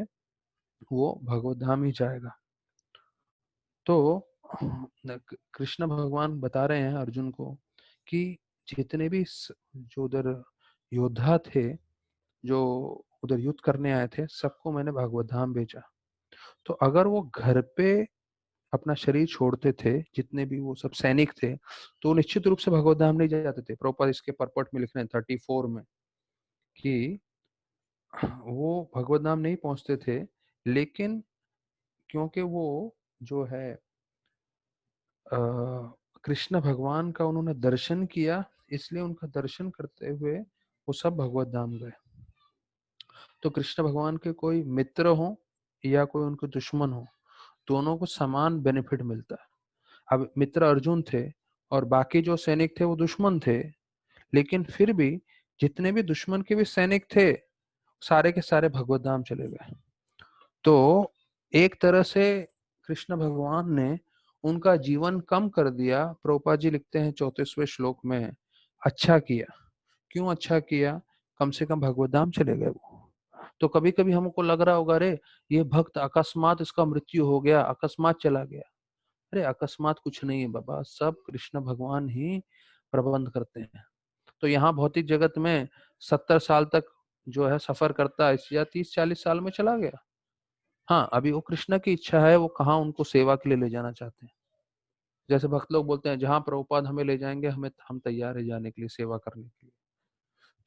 वो भगवत धाम ही जाएगा। तो कृष्ण भगवान बता रहे हैं अर्जुन को कि जितने भी जो उधर योद्धा थे, जो उधर युद्ध करने आए थे, सबको मैंने भगवत धाम भेजा। तो अगर वो घर पे अपना शरीर छोड़ते थे, जितने भी वो सब सैनिक थे, तो निश्चित रूप से भगवत धाम नहीं जाते थे। प्रभुपाद इसके परपट में लिख रहे हैं 34 में कि वो भगवत धाम नहीं पहुंचते थे, लेकिन क्योंकि वो जो है अ, कृष्ण भगवान का उन्होंने दर्शन किया, इसलिए उनका दर्शन करते हुए वो सब भगवत धाम गए। तो कृष्ण भगवान के कोई मित्र हो या कोई उनके दुश्मन हो, दोनों को समान बेनिफिट मिलता है। अब मित्र अर्जुन थे और बाकी जो सैनिक थे वो दुश्मन थे, लेकिन फिर भी जितने भी दुश्मन के भी सैनिक थे, सारे के सारे भगवत धाम चले गए। तो एक तरह से कृष्ण भगवान ने उनका जीवन कम कर दिया। प्रभुपाद जी लिखते हैं 34वें श्लोक में, अच्छा किया। क्यों अच्छा किया? कम से कम भगवत धाम चले गए वो। तो कभी कभी हमको लग रहा होगा, अरे ये भक्त अकस्मात इसका मृत्यु हो गया, अकस्मात चला गया। अरे अकस्मात कुछ नहीं है बाबा, सब कृष्ण भगवान ही प्रबंध करते हैं। तो यहाँ भौतिक जगत में 70 साल तक जो है सफर करता है, या 30-40 साल में चला गया। हाँ, अभी वो कृष्ण की इच्छा है, वो कहाँ उनको सेवा के लिए ले जाना चाहते हैं। जैसे भक्त लोग बोलते हैं, जहां प्रभुपाद हमें ले जाएंगे, हम तैयार है जाने के लिए, सेवा करने के लिए।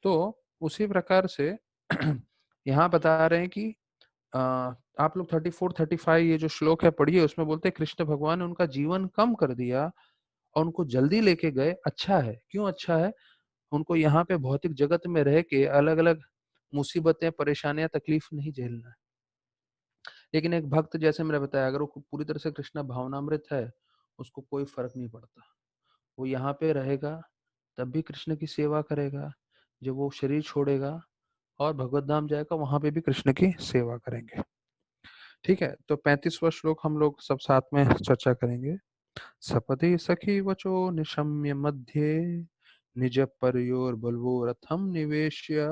तो उसी प्रकार से यहाँ बता रहे हैं कि अ, आप लोग 34-35 ये जो श्लोक है पढ़िए, उसमें बोलते हैं कृष्ण भगवान ने उनका जीवन कम कर दिया और उनको जल्दी लेके गए। अच्छा है, क्यों अच्छा है? उनको यहाँ पे भौतिक जगत में रह के अलग अलग मुसीबतें, परेशानियां, तकलीफ नहीं झेलना है। लेकिन एक भक्त, जैसे मैंने बताया, अगर वो पूरी तरह से कृष्णा भावनामृत है, उसको कोई फर्क नहीं पड़ता। वो यहाँ पे रहेगा, तब भी कृष्ण की सेवा करेगा। जब वो शरीर छोड़ेगा और भगवत धाम जाएगा, वहां पे भी कृष्ण की सेवा करेंगे। ठीक है, तो 35वां श्लोक हम लोग सब साथ में चर्चा करेंगे। सपदि सखी वचो निशम्य मध्ये, निज पर्योर बलवो रथम निवेश्य,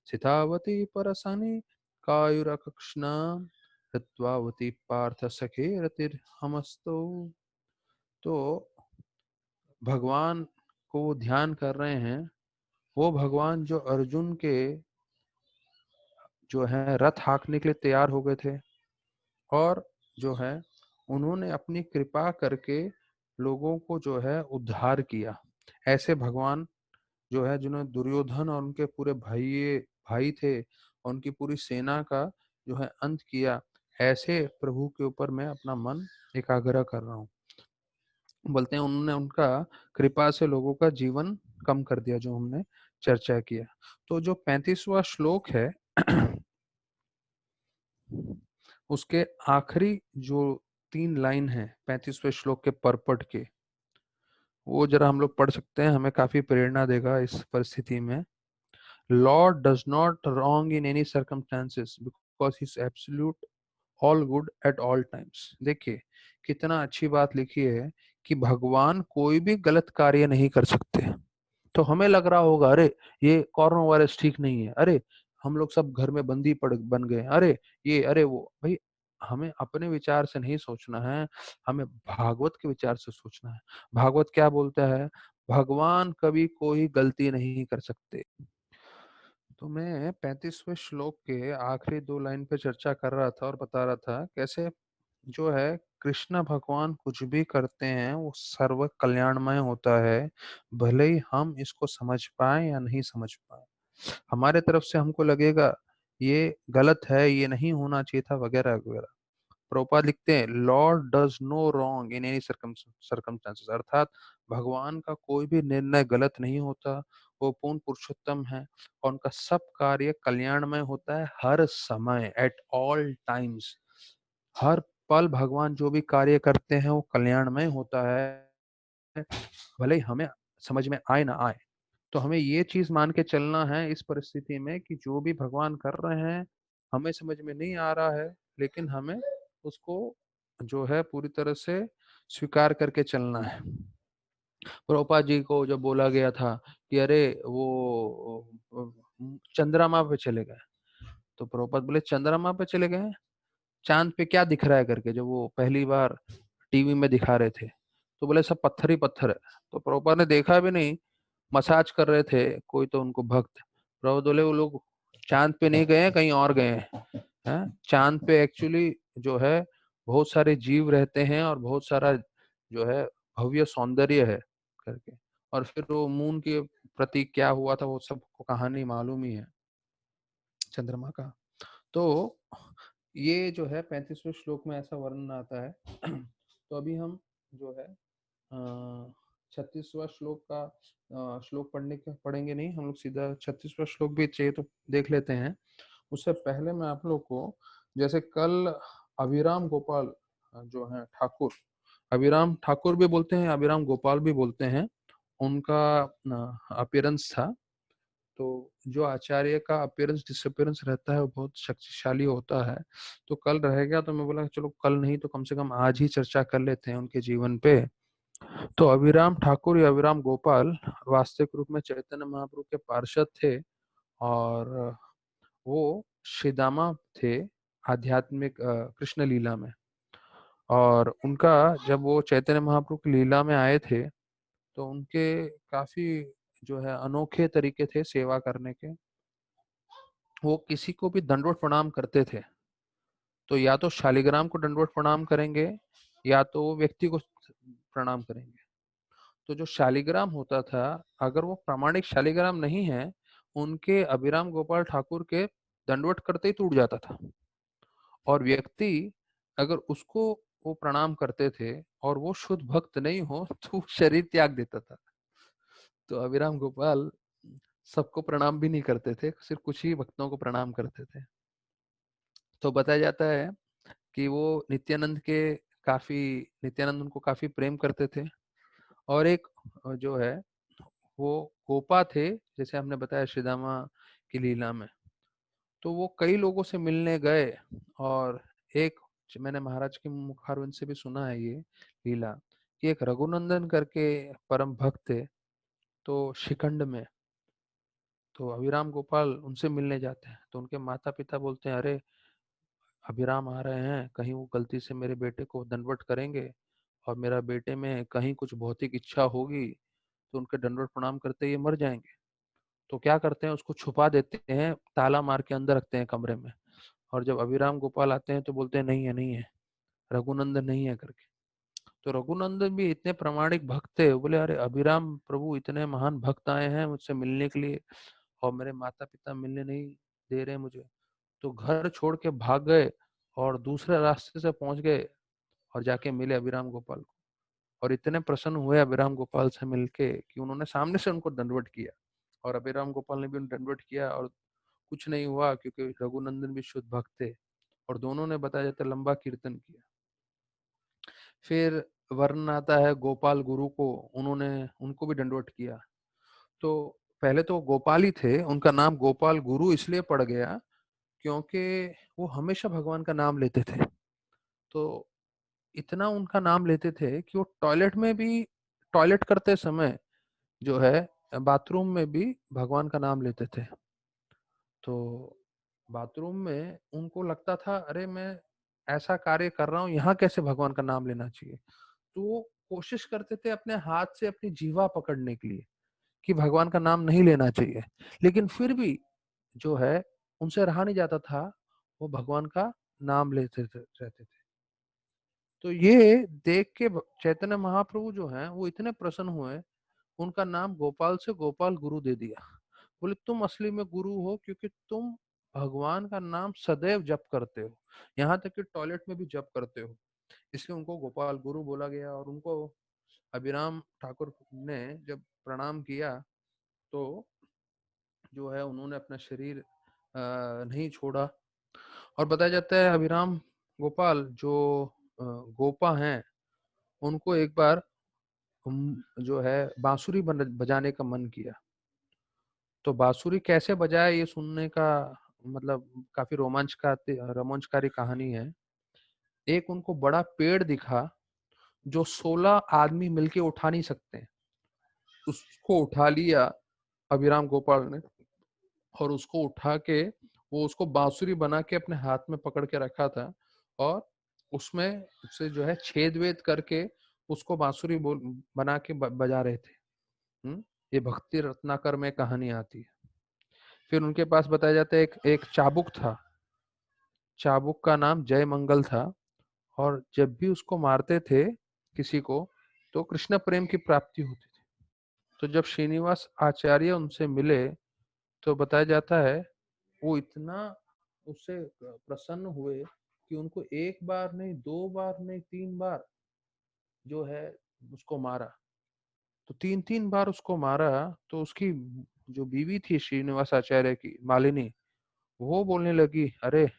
सितावती परसनि कायुरकक्ष्णा, हृत्वावती पार्थ सखे रतिर्हमस्तो। तो भगवान को वो ध्यान कर रहे हैं, वो भगवान जो अर्जुन के जो है रथ हाँकने के लिए तैयार हो गए थे, और जो है उन्होंने अपनी कृपा करके लोगों को जो है उद्धार किया। ऐसे भगवान जो है, जिन्होंने दुर्योधन और उनके पूरे भाई भाई थे और उनकी पूरी सेना का जो है अंत किया, ऐसे प्रभु के ऊपर मैं अपना मन एकाग्र कर रहा हूँ। बोलते हैं उन्होंने उनका कृपा से लोगों का जीवन कम कर दिया, जो हमने चर्चा किया। तो जो 35वां श्लोक है उसके आखिरी जो 3 लाइन है 35वें श्लोक के परपट के, वो जरा हम लोग पढ़ सकते हैं, हमें काफी प्रेरणा देगा इस परिस्थिति में। Lord does not wrong in any circumstances because he is absolute all good at all times. देखिए कितना अच्छी बात लिखी है कि भगवान कोई भी गलत कार्य नहीं कर सकते। तो हमें लग रहा होगा, अरे ये कोरोना वायरस ठीक नहीं है, अरे हम लोग सब घर में बंदी पड़ बन गए, अरे ये अरे वो। भाई, हमें अपने विचार से नहीं सोचना है, हमें भागवत के विचार से सोचना है। भागवत क्या बोलता है? भगवान कभी कोई गलती नहीं कर सकते। तो मैं 35वें श्लोक के आखिरी 2 लाइन पे चर्चा कर रहा था और बता रहा था कैसे जो है कृष्ण भगवान कुछ भी करते हैं वो सर्व कल्याणमय होता है, भले ही हम इसको समझ पाए या नहीं समझ पाए। हमारे तरफ से हमको लगेगा ये गलत है, ये नहीं होना चाहिए था, वगैरह वगैरह। प्रभुपाद लिखते हैं, Lord does no wrong in any circumstances, अर्थात भगवान का कोई भी निर्णय गलत नहीं होता, वो पूर्ण पुरुषोत्तम है और उनका सब कार्य कल्याणमय होता है हर समय, एट ऑल टाइम्स। हर पल भगवान जो भी कार्य करते हैं वो कल्याणमय होता है, भले ही हमें समझ में आए ना आए। तो हमें ये चीज मान के चलना है इस परिस्थिति में कि जो भी भगवान कर रहे हैं हमें समझ में नहीं आ रहा है, लेकिन हमें उसको जो है पूरी तरह से स्वीकार करके चलना है। प्रभुपाद जी को जब बोला गया था कि अरे वो चंद्रमा पे चले गए, तो प्रभुपाद बोले चंद्रमा पे चले गए, चांद पे क्या दिख रहा है करके, जब वो पहली बार टीवी में दिखा रहे थे तो बोले सब पत्थर ही पत्थर है। तो प्रभुपाद ने देखा भी नहीं, मसाज कर रहे थे कोई तो उनको भक्त, प्रभु बोले वो लोग चांद पे नहीं गए हैं, कहीं और गए हैं। चांद पे एक्चुअली जो है बहुत सारे जीव रहते हैं और बहुत सारा जो है भव्य सौंदर्य है करके। और फिर वो मून के प्रति क्या हुआ था वो सबको कहानी मालूम ही है चंद्रमा का। तो ये जो है 35वें श्लोक में ऐसा वर्णन आता है। तो अभी हम जो है 36वां श्लोक का श्लोक पढ़ेंगे नहीं, हम लोग सीधा 36वां श्लोक भी चाहिए तो देख लेते हैं। उससे पहले मैं आप लोग को, जैसे कल अभिराम गोपाल जो है ठाकुर, अभिराम ठाकुर भी बोलते हैं, अभिराम गोपाल भी बोलते हैं, उनका अपीयरेंस था। तो जो आचार्य का अपीयरेंस डिसअपीयरेंस रहता है वो बहुत शक्तिशाली होता है। तो कल रहेगा, तो मैं बोला चलो कल नहीं तो कम से कम आज ही चर्चा कर लेते हैं उनके जीवन पे। तो अभिराम ठाकुर या अभिराम गोपाल वास्तविक रूप में चैतन्य महाप्रभु के पार्षद थे, और वो श्रीदामा थे आध्यात्मिक कृष्ण लीला में। और उनका जब वो चैतन्य महाप्रभु की लीला में आए थे तो उनके काफी जो है अनोखे तरीके थे सेवा करने के। वो किसी को भी दंडवत प्रणाम करते थे, तो या तो शालिग्राम को दंडवत प्रणाम करेंगे या तो वो व्यक्ति को प्रणाम करेंगे। तो जो शालिग्राम होता था, अगर वो प्रामाणिक शालिग्राम नहीं है, उनके अभिराम गोपाल ठाकुर के दंडवत करते ही टूट जाता था। और व्यक्ति अगर उसको वो प्रणाम करते थे और वो शुद्ध भक्त नहीं हो तो वो शरीर त्याग देता था। तो अभिराम गोपाल सबको प्रणाम भी नहीं करते थे, सिर्फ कुछ ही भक्तों को प्रणाम करते थे। तो बताया जाता है कि वो नित्यानंद के काफी नित्यानंद उनको काफी प्रेम करते थे। और एक जो है वो गोपा थे, जैसे हमने बताया श्रीदामा की लीला में। तो वो कई लोगों से मिलने गए, और एक मैंने महाराज के मुखारविंद से भी सुना है ये लीला, कि एक रघुनंदन करके परम भक्त थे तो शिखंड में। तो अभिराम गोपाल उनसे मिलने जाते हैं तो उनके माता पिता बोलते हैं अरे अभिराम आ रहे हैं, कहीं वो गलती से मेरे बेटे को दंडवत करेंगे और मेरा बेटे में कहीं कुछ भौतिक इच्छा होगी तो उनके दंडवत प्रणाम करते ये मर जाएंगे। तो क्या करते हैं, उसको छुपा देते हैं, ताला मार के अंदर रखते हैं कमरे में। और जब अभिराम गोपाल आते हैं तो बोलते हैं नहीं है नहीं है, रघुनंदन नहीं है करके। तो रघुनंदन भी इतने प्रामाणिक भक्त थे, वो बोले अरे अभिराम प्रभु इतने महान भक्त आए हैं मुझसे मिलने के लिए और मेरे माता पिता मिलने नहीं दे रहे मुझे। तो घर छोड़ के भाग गए और दूसरे रास्ते से पहुंच गए और जाके मिले अभिराम गोपाल को। और इतने प्रसन्न हुए अभिराम गोपाल से मिलके कि उन्होंने सामने से उनको दंडवत किया, और अभिराम गोपाल ने भी उन्हें दंडवत किया और कुछ नहीं हुआ क्योंकि रघुनंदन भी शुद्ध भक्त थे। और दोनों ने बताया जाता है लंबा कीर्तन किया। फिर वर्णन आता है गोपाल गुरु को, उन्होंने उनको भी दंडवत किया। तो पहले तो गोपाल ही थे, उनका नाम गोपाल गुरु इसलिए पड़ गया क्योंकि वो हमेशा भगवान का नाम लेते थे। तो इतना उनका नाम लेते थे कि वो टॉयलेट में भी, टॉयलेट करते समय जो है बाथरूम में भी भगवान का नाम लेते थे। तो बाथरूम में उनको लगता था अरे मैं ऐसा कार्य कर रहा हूँ, यहाँ कैसे भगवान का नाम लेना चाहिए। तो वो कोशिश करते थे अपने हाथ से अपनी जीवा पकड़ने के लिए कि भगवान का नाम नहीं लेना चाहिए, लेकिन फिर भी जो है उनसे रहा नहीं जाता था, वो भगवान का नाम लेते रहते थे। तो ये देख के चैतन्य महाप्रभु जो हैं वो इतने प्रसन्न हुए, उनका नाम गोपाल से गोपाल गुरु दे दिया। बोले तुम असली में गुरु हो क्योंकि तुम भगवान का नाम सदैव जप करते हो, यहाँ तक कि टॉयलेट में भी जप करते हो, इसलिए उनको गोपाल गुरु बोला गया। और उनको अभिराम ठाकुर ने जब प्रणाम किया तो जो है उन्होंने अपना शरीर नहीं छोड़ा। और बताया जाता है अभिराम गोपाल जो गोपा हैं, उनको एक बार जो है बांसुरी बजाने का मन किया। तो बांसुरी कैसे बजाए ये सुनने का मतलब काफी रोमांचकारी कहानी है। एक उनको बड़ा पेड़ दिखा जो 16 आदमी मिलके उठा नहीं सकते, उसको उठा लिया अभिराम गोपाल ने, और उसको उठा के वो उसको बांसुरी बना के अपने हाथ में पकड़ के रखा था, और उसमें से जो है छेद वेद करके उसको बांसुरी बोल बना के बजा रहे थे। ये भक्ति रत्नाकर में कहानी आती है। फिर उनके पास बताया जाता है एक एक चाबुक था, चाबुक का नाम जय मंगल था, और जब भी उसको मारते थे किसी को तो कृष्ण प्रेम की प्राप्ति होती थी। तो जब श्रीनिवास आचार्य उनसे मिले तो बताया जाता है वो इतना उससे प्रसन्न हुए कि उनको एक बार नहीं, दो बार नहीं, तीन बार जो है उसको मारा। तो तीन तीन बार उसको मारा। तो उसकी जो बीवी थी श्रीनिवास आचार्य की, मालिनी, वो बोलने लगी, अरे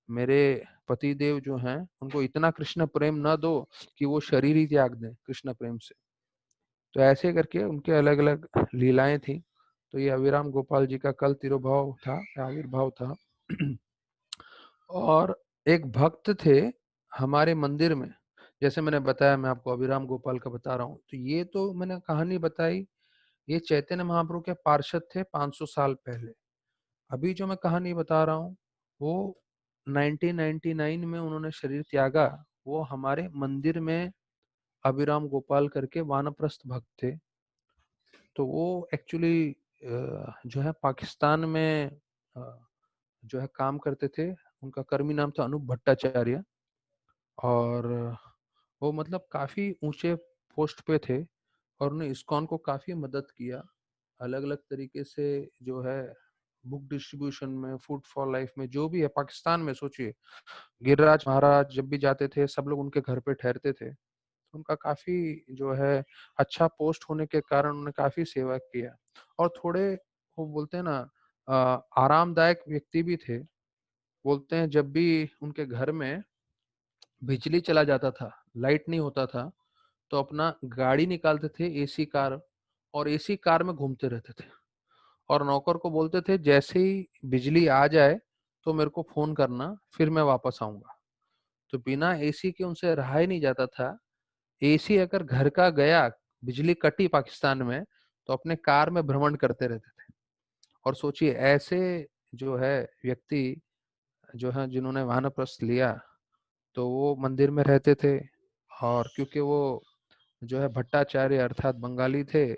मेरे पति देव जो हैं उनको इतना कृष्ण प्रेम न दो कि वो शरीर ही त्याग दें कृष्ण प्रेम से। तो ऐसे करके उनके अलग अलग लीलाएं थी। तो ये अभिराम गोपाल जी का कल तिरुभाव था, आविर्भाव था। और एक भक्त थे हमारे मंदिर में, जैसे मैंने बताया, मैं आपको अभिराम गोपाल का बता रहा हूँ। तो ये तो मैंने कहानी बताई, ये चैतन्य महाप्रभु के पार्षद थे 500 साल पहले। अभी जो मैं कहानी बता रहा हूँ वो 1999 में उन्होंने शरीर त्यागा। वो हमारे मंदिर में अभिराम गोपाल करके वानप्रस्थ भक्त थे। तो वो एक्चुअली जो है पाकिस्तान में जो है काम करते थे। उनका कर्मी नाम था अनूप भट्टाचार्य। और वो मतलब काफी ऊंचे पोस्ट पे थे, और उन्होंने इस्कॉन को काफी मदद किया अलग अलग तरीके से। जो है बुक डिस्ट्रीब्यूशन में, फूड फॉर लाइफ में, जो भी है पाकिस्तान में, सोचिए गिरिराज महाराज जब भी जाते थे सब लोग उनके घर पे ठहरते थे। उनका काफी जो है अच्छा पोस्ट होने के कारण उन्होंने काफी सेवा किया। और थोड़े वो बोलते हैं ना आरामदायक व्यक्ति भी थे। बोलते हैं जब भी उनके घर में बिजली चला जाता था, लाइट नहीं होता था, तो अपना गाड़ी निकालते थे एसी कार, और एसी कार में घूमते रहते थे। और नौकर को बोलते थे जैसे ही बिजली आ जाए तो मेरे को फोन करना, फिर मैं वापस आऊंगा। तो बिना एसी के उनसे रहा ही नहीं जाता था। एसी अगर घर का गया, बिजली कटी पाकिस्तान में, तो अपने कार में भ्रमण करते रहते थे। और सोचिए ऐसे जो है व्यक्ति जो है जिन्होंने वानप्रस्थ लिया, तो वो मंदिर में रहते थे। और क्योंकि वो जो है भट्टाचार्य अर्थात बंगाली थे,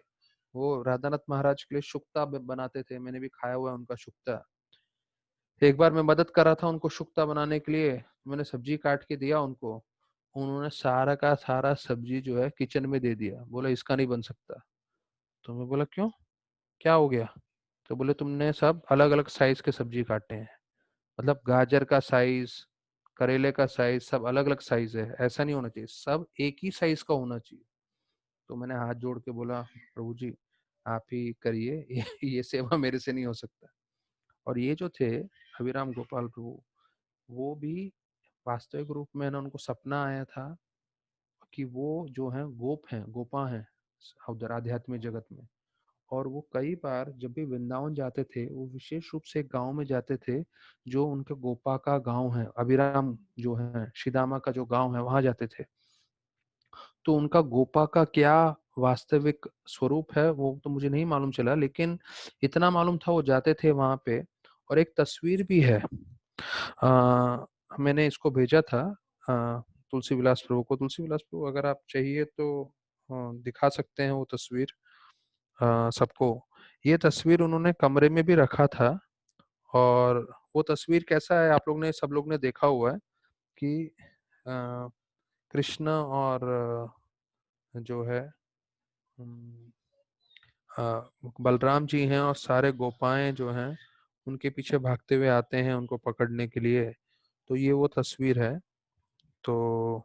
वो राधानाथ महाराज के लिए शुक्ता बनाते थे। मैंने भी खाया हुआ है उनका शुक्ता। एक बार मैं मदद कर रहा था उनको शुक्ता बनाने के लिए, मैंने सब्जी काट के दिया उनको, उन्होंने सारा का सारा सब्जी जो है किचन में दे दिया, बोला इसका नहीं बन सकता। तो मैं बोला क्यों, क्या हो गया? तो बोले तुमने सब अलग अलग साइज के सब्जी काटे हैं, मतलब गाजर का साइज, करेले का साइज, सब अलग अलग साइज है, ऐसा नहीं होना चाहिए, सब एक ही साइज का होना चाहिए। तो मैंने हाथ जोड़ के बोला प्रभु जी आप ही करिए, ये सेवा मेरे से नहीं हो सकता। और ये जो थे अभिराम गोपाल प्रभु, वो भी वास्तविक रूप में ना उनको सपना आया था कि वो जो है गोप हैं, गोपा हैं उधर आध्यात्मिक जगत में। और वो कई बार जब भी वृंदावन जाते थे, वो विशेष रूप से एक गांव में जाते थे जो उनके गोपा का गांव है, अभिराम जो है शिदामा का जो गांव है वहां जाते थे। तो उनका गोपा का क्या वास्तविक स्वरूप है वो तो मुझे नहीं मालूम चला, लेकिन इतना मालूम था वो जाते थे वहां पे। और एक तस्वीर भी है, मैंने इसको भेजा था तुलसी विलास प्रभु को। तुलसी विलास प्रभु अगर आप चाहिए तो दिखा सकते हैं वो तस्वीर सबको। ये तस्वीर उन्होंने कमरे में भी रखा था। और वो तस्वीर कैसा है, आप लोग ने, सब लोग ने देखा हुआ है कि अ, कृष्ण और जो है अम, बलराम जी हैं, और सारे गोपाएं जो हैं उनके पीछे भागते हुए आते हैं उनको पकड़ने के लिए। तो ये वो तस्वीर है। तो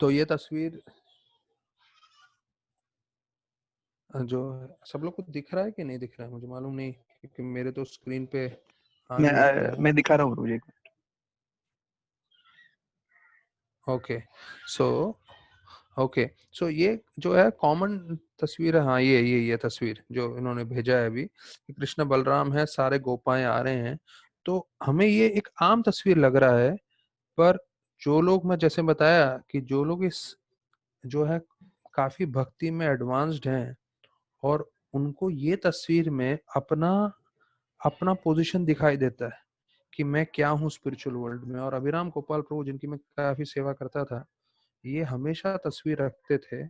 ये तस्वीर जो सब लोग को दिख रहा है कि नहीं दिख रहा है मुझे मालूम नहीं, क्योंकि मेरे तो स्क्रीन पे आ भी रहा है। मैं दिखा रहा हूँ प्रभु जी। ओके सो ओके सो ये जो है कॉमन तस्वीर है। हाँ, ये तस्वीर जो इन्होंने भेजा है अभी, कि कृष्ण बलराम है, सारे गोपाएं आ रहे हैं। तो हमें ये एक आम तस्वीर लग रहा है, पर जो लोग, मैं जैसे बताया कि जो लोग इस जो है काफी भक्ति में एडवांस्ड हैं, और उनको ये तस्वीर में अपना अपना पोजीशन दिखाई देता है कि मैं क्या हूँ स्पिरिचुअल वर्ल्ड में। और अभिराम गोपाल प्रभु, जिनकी मैं काफी सेवा करता था, ये हमेशा तस्वीर रखते थे।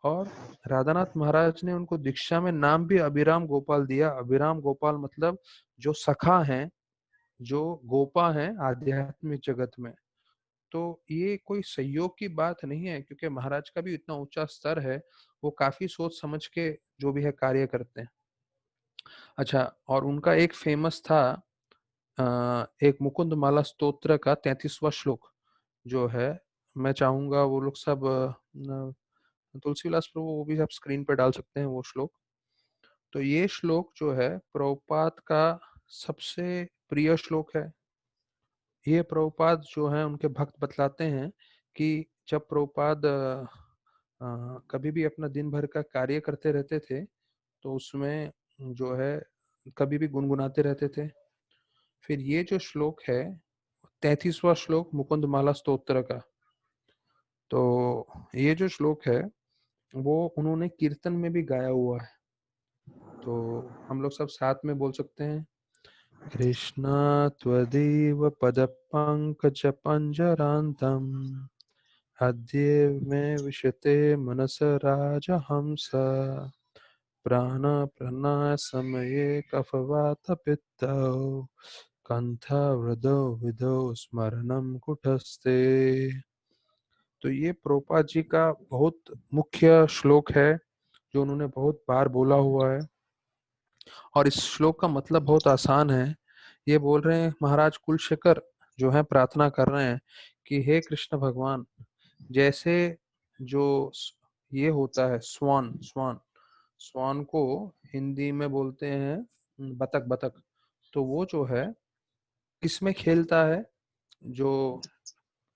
और राधानाथ महाराज ने उनको दीक्षा में नाम भी अभिराम गोपाल दिया। अभिराम गोपाल मतलब जो सखा हैं, जो गोपा हैं आध्यात्मिक जगत में। तो ये कोई संयोग की बात नहीं है, क्योंकि महाराज का भी इतना ऊंचा स्तर है, वो काफी सोच समझ के जो भी है कार्य करते हैं। अच्छा, और उनका एक फेमस था एक मुकुंद माला स्तोत्र का 33वां श्लोक जो है, मैं चाहूंगा वो लोग सब तुलसीविलास प्रभु वो भी आप स्क्रीन पे डाल सकते हैं वो श्लोक। तो ये श्लोक जो है प्रभुपाद का सबसे प्रिय श्लोक है। ये प्रभुपाद जो है उनके भक्त बतलाते हैं कि जब प्रभुपाद कभी भी अपना दिन भर का कार्य करते रहते थे, तो उसमें जो है कभी भी गुनगुनाते रहते थे। फिर ये जो श्लोक है 33वां श्लोक मुकुंद माला स्तोत्र का, तो ये जो श्लोक है वो उन्होंने कीर्तन में भी गाया हुआ है। तो हम लोग सब साथ में बोल सकते हैं, कृष्ण त्वदेव पद पंकज पंजरांतम अद्य में विशते मनस राजहंस प्राण प्रणाय समये कफवात पित्तौ कंठ वृदौ विदौ स्मरणम कुटस्ते। तो ये प्रोपा जी का बहुत मुख्य श्लोक है, जो उन्होंने बहुत बार बोला हुआ है। और इस श्लोक का मतलब बहुत आसान है। ये बोल रहे हैं, महाराज कुलशेखर जो है प्रार्थना कर रहे हैं कि हे कृष्ण भगवान, जैसे जो ये होता है स्वान स्वान स्वान को हिंदी में बोलते हैं बतख बतख। तो वो जो है किसमें खेलता है, जो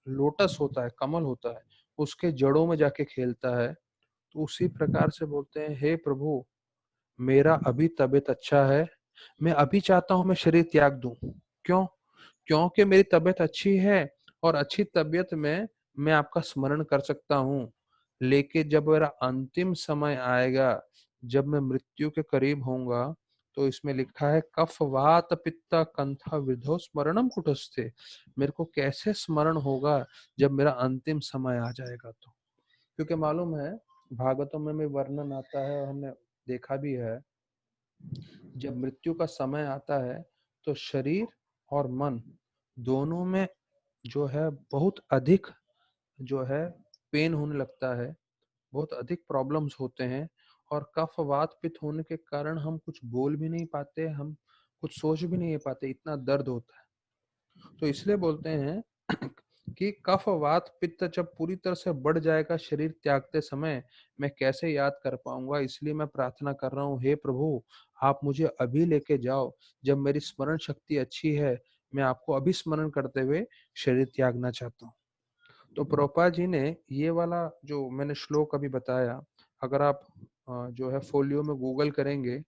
लोटस होता है, कमल होता है, उसके जड़ों में जाके खेलता है। तो उसी प्रकार से बोलते हैं, हे प्रभु, मेरा अभी तबीयत अच्छा है, मैं अभी चाहता हूं मैं शरीर त्याग दूं। क्यों? क्योंकि मेरी तबीयत अच्छी है, और अच्छी तबीयत में मैं आपका स्मरण कर सकता हूँ। लेकिन जब मेरा अंतिम समय आएगा, जब मैं मृत्यु के करीब होऊंगा, तो इसमें लिखा है कफ वात पित्त कंठ विधो स्मरणम कुटस्थे। मेरे को कैसे स्मरण होगा जब मेरा अंतिम समय आ जाएगा? तो क्योंकि मालूम है भागवतों में भी वर्णन आता है, और हमने देखा भी है, जब मृत्यु का समय आता है तो शरीर और मन दोनों में जो है बहुत अधिक जो है पेन होने लगता है, बहुत अधिक प्रॉब्लम्स होते हैं। और कफ वात पित्त होने के कारण हम कुछ बोल भी नहीं पाते, हम कुछ सोच भी नहीं पाते, इतना दर्द होता है। तो इसलिए बोलते हैं कि कफ वात पित्त जब पूरी तरह से बढ़ जाएगा शरीर त्यागते समय, मैं कैसे याद कर पाऊंगा। इसलिए मैं प्रार्थना कर रहा हूँ, हे प्रभु, आप मुझे अभी लेके जाओ, जब मेरी स्मरण शक्ति अच्छी है, मैं आपको अभी स्मरण करते हुए शरीर त्यागना चाहता हूँ। तो प्रभुपाद जी ने ये वाला जो मैंने श्लोक अभी बताया, अगर आप जो है फोलियो में गूगल करेंगे,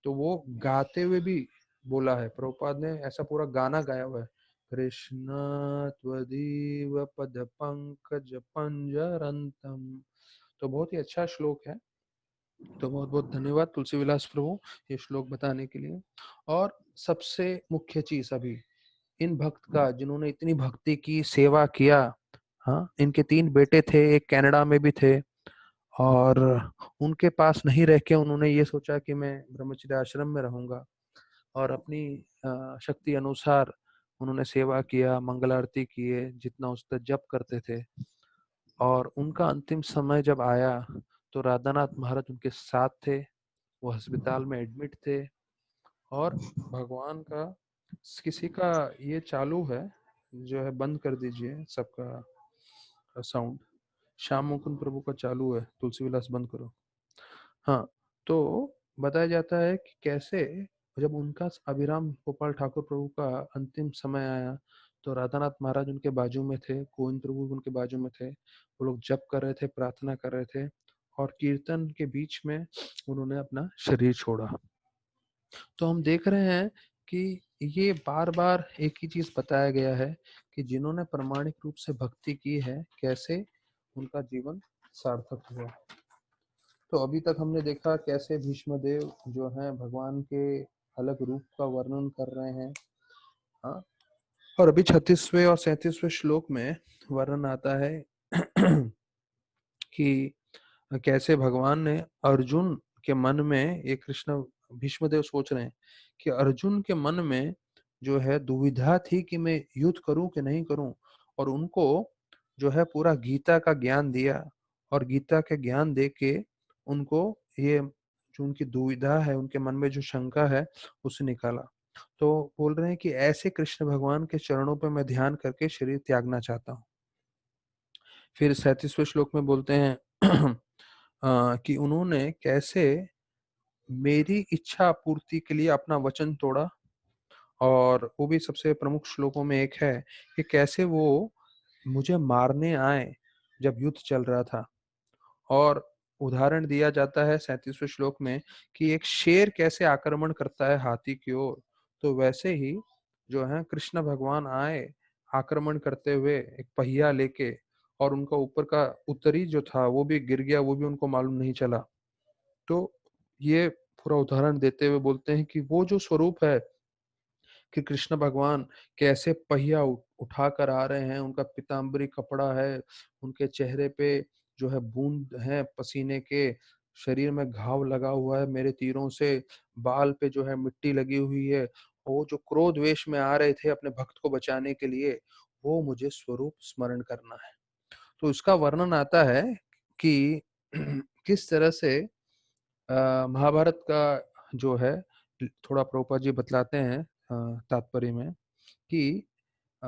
तो वो गाते हुए भी बोला है। प्रभुपाद ने ऐसा पूरा गाना गाया हुआ है, कृष्ण त्वदीव पद पंकज पंजरंतम। तो बहुत ही अच्छा श्लोक है। तो बहुत बहुत धन्यवाद तुलसी विलास प्रभु ये श्लोक बताने के लिए। और सबसे मुख्य चीज अभी, इन भक्त का जिन्होंने इतनी भक्ति की सेवा किया, हाँ, इनके 3 बेटे थे, एक कनाडा में भी थे। और उनके पास नहीं रह के उन्होंने ये सोचा कि मैं ब्रह्मचर्य आश्रम में रहूंगा, और अपनी शक्ति अनुसार उन्होंने सेवा किया, मंगल आरती किए, जितना उसका जप करते थे। और उनका अंतिम समय जब आया, तो राधानाथ महाराज उनके साथ थे, वो अस्पताल में एडमिट थे। और भगवान का किसी का ये चालू है, जो है बंद कर दीजिए सबका साउंड। श्याम मुकुंद प्रभु का चालू है, तुलसी विलास बंद करो। हाँ, तो बताया जाता है कि कैसे जब उनका अभिराम गोपाल ठाकुर प्रभु का अंतिम समय आया, तो राधानाथ महाराज उनके बाजू में थे, गोविंद प्रभु भी उनके बाजू में थे। वो लोग जप कर रहे थे, प्रार्थना कर रहे थे, और कीर्तन के बीच में उन्होंने अपना शरीर छोड़ा। तो हम देख रहे हैं कि ये बार बार एक ही चीज बताया गया है कि जिन्होंने प्रामाणिक रूप से भक्ति की है, कैसे उनका जीवन सार्थक हुआ। तो अभी तक हमने देखा कैसे भीष्म देव जो हैं भगवान के अलग रूप का वर्णन कर रहे हैं। हाँ, और अभी 36वें और 37वें श्लोक में वर्णन आता है कि कैसे भगवान ने अर्जुन के मन में, ये कृष्ण भीष्मदेव सोच रहे हैं कि अर्जुन के मन में जो है दुविधा थी कि मैं युद्ध करूं कि नहीं करूं, और उनको जो है पूरा गीता का ज्ञान दिया, और गीता के ज्ञान दे के उनको ये जो उनकी दुविधा है, उनके मन में जो शंका है, उसे निकाला। तो बोल रहे हैं कि ऐसे कृष्ण भगवान के चरणों पर मैं ध्यान करके शरीर त्यागना चाहता हूँ। फिर 37वें श्लोक में बोलते हैं कि उन्होंने कैसे मेरी इच्छा पूर्ति के लिए अपना वचन तोड़ा, और वो भी सबसे प्रमुख श्लोकों में एक है कि कैसे वो मुझे मारने आए जब युद्ध चल रहा था। और उदाहरण दिया जाता है 37वें श्लोक में कि एक शेर कैसे आक्रमण करता है हाथी की ओर, तो वैसे ही जो है कृष्ण भगवान आए आक्रमण करते हुए एक पहिया लेके, और उनका ऊपर का उत्तरी जो था वो भी गिर गया, वो भी उनको मालूम नहीं चला। तो ये पूरा उदाहरण देते हुए बोलते हैं कि वो जो स्वरूप है कि कृष्ण भगवान कैसे पहिया उठा कर आ रहे हैं, उनका पीताम्बरी कपड़ा है, उनके चेहरे पे जो है बूंद है पसीने के, शरीर में घाव लगा हुआ है मेरे तीरों से, बाल पे जो है मिट्टी लगी हुई है, और वो जो क्रोध वेश में आ रहे थे अपने भक्त को बचाने के लिए, वो मुझे स्वरूप स्मरण करना है। तो इसका वर्णन आता है कि किस तरह से महाभारत का जो है, थोड़ा प्रभुपाद जी बतलाते हैं तात्पर्य में कि अ,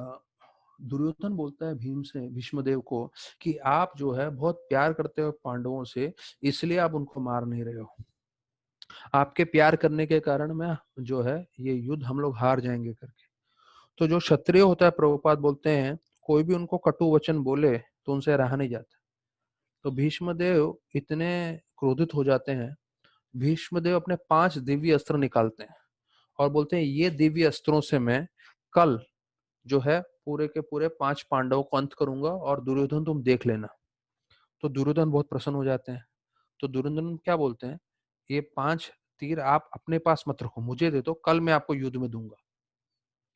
दुर्योधन बोलता है भीम से, भीष्मदेव को, कि आप जो है बहुत प्यार करते हो पांडवों से, इसलिए आप उनको मार नहीं रहे हो। आपके प्यार करने के कारण में जो है ये युद्ध हम लोग हार जाएंगे करके। तो जो क्षत्रिय होता है, प्रभुपाद बोलते हैं, कोई भी उनको कटु वचन बोले तो उनसे रहा नहीं जाता। तो भीष्मदेव इतने क्रोधित हो जाते हैं, भीष्मदेव अपने 5 दिव्य अस्त्र निकालते हैं और बोलते हैं ये दिव्य अस्त्रों से मैं कल जो है पूरे के पूरे 5 पांडवों को अंत करूंगा, और दुर्योधन तुम देख लेना। तो दुर्योधन बहुत प्रसन्न हो जाते हैं। तो दुर्योधन क्या बोलते हैं, ये 5 तीर आप अपने पास मत रखो, मुझे दे दो, कल मैं आपको युद्ध में दूंगा।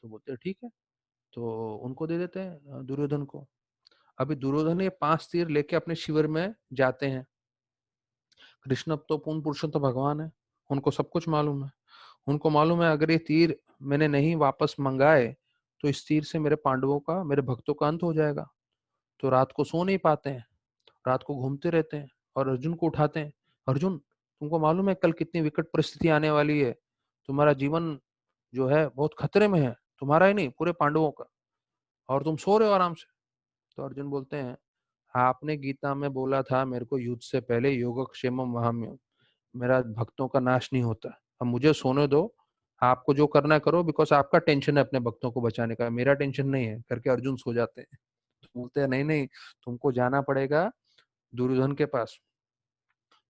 तो बोलते हैं ठीक है। तो उनको दे देते हैं दुर्योधन को। अभी दुर्योधन ये 5 तीर लेके अपने शिविर में जाते हैं। कृष्ण तो पूर्ण पुरुषोत्तम भगवान है, उनको सब कुछ मालूम है। उनको मालूम है अगर ये तीर मैंने नहीं वापस मंगाए तो इस तीर से मेरे पांडवों का, मेरे भक्तों का अंत हो जाएगा। तो रात को सो नहीं पाते हैं, रात को घूमते रहते हैं और अर्जुन को उठाते हैं। अर्जुन, तुमको मालूम है कल कितनी विकट परिस्थिति आने वाली है, तुम्हारा जीवन जो है बहुत खतरे में है, तुम्हारा ही नहीं पूरे पांडवों का, और तुम सो रहे हो आराम से। तो अर्जुन बोलते हैं, आपने गीता में बोला था मेरे को युद्ध से पहले योगक्षेमम वहाम्यम, मेरा भक्तों का नाश नहीं होता, अब मुझे सोने दो, आपको जो करना है करो, बिकॉज आपका टेंशन है अपने भक्तों को बचाने का, मेरा टेंशन नहीं है करके अर्जुन सो जाते हैं। तो बोलते हैं नहीं नहीं, तुमको जाना पड़ेगा दुर्योधन के पास।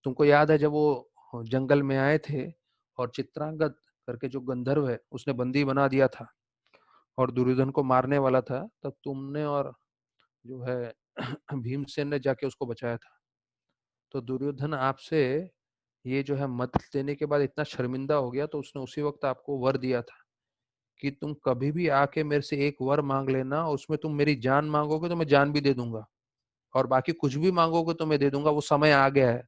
तुमको याद है जब वो जंगल में आए थे और चित्रांगद करके जो गंधर्व है उसने बंदी बना दिया था और दुर्योधन को मारने वाला था, तब तुमने और जो है भीमसेन ने जाके उसको बचाया था। तो दुर्योधन आपसे ये जो है मत देने के बाद इतना शर्मिंदा हो गया, तो उसने उसी वक्त आपको वर दिया था कि तुम कभी भी आके मेरे से एक वर मांग लेना, उसमें तुम मेरी जान मांगोगे तो मैं जान भी दे दूंगा, और बाकी कुछ भी मांगोगे तो मैं दे दूंगा, वो समय आ गया है।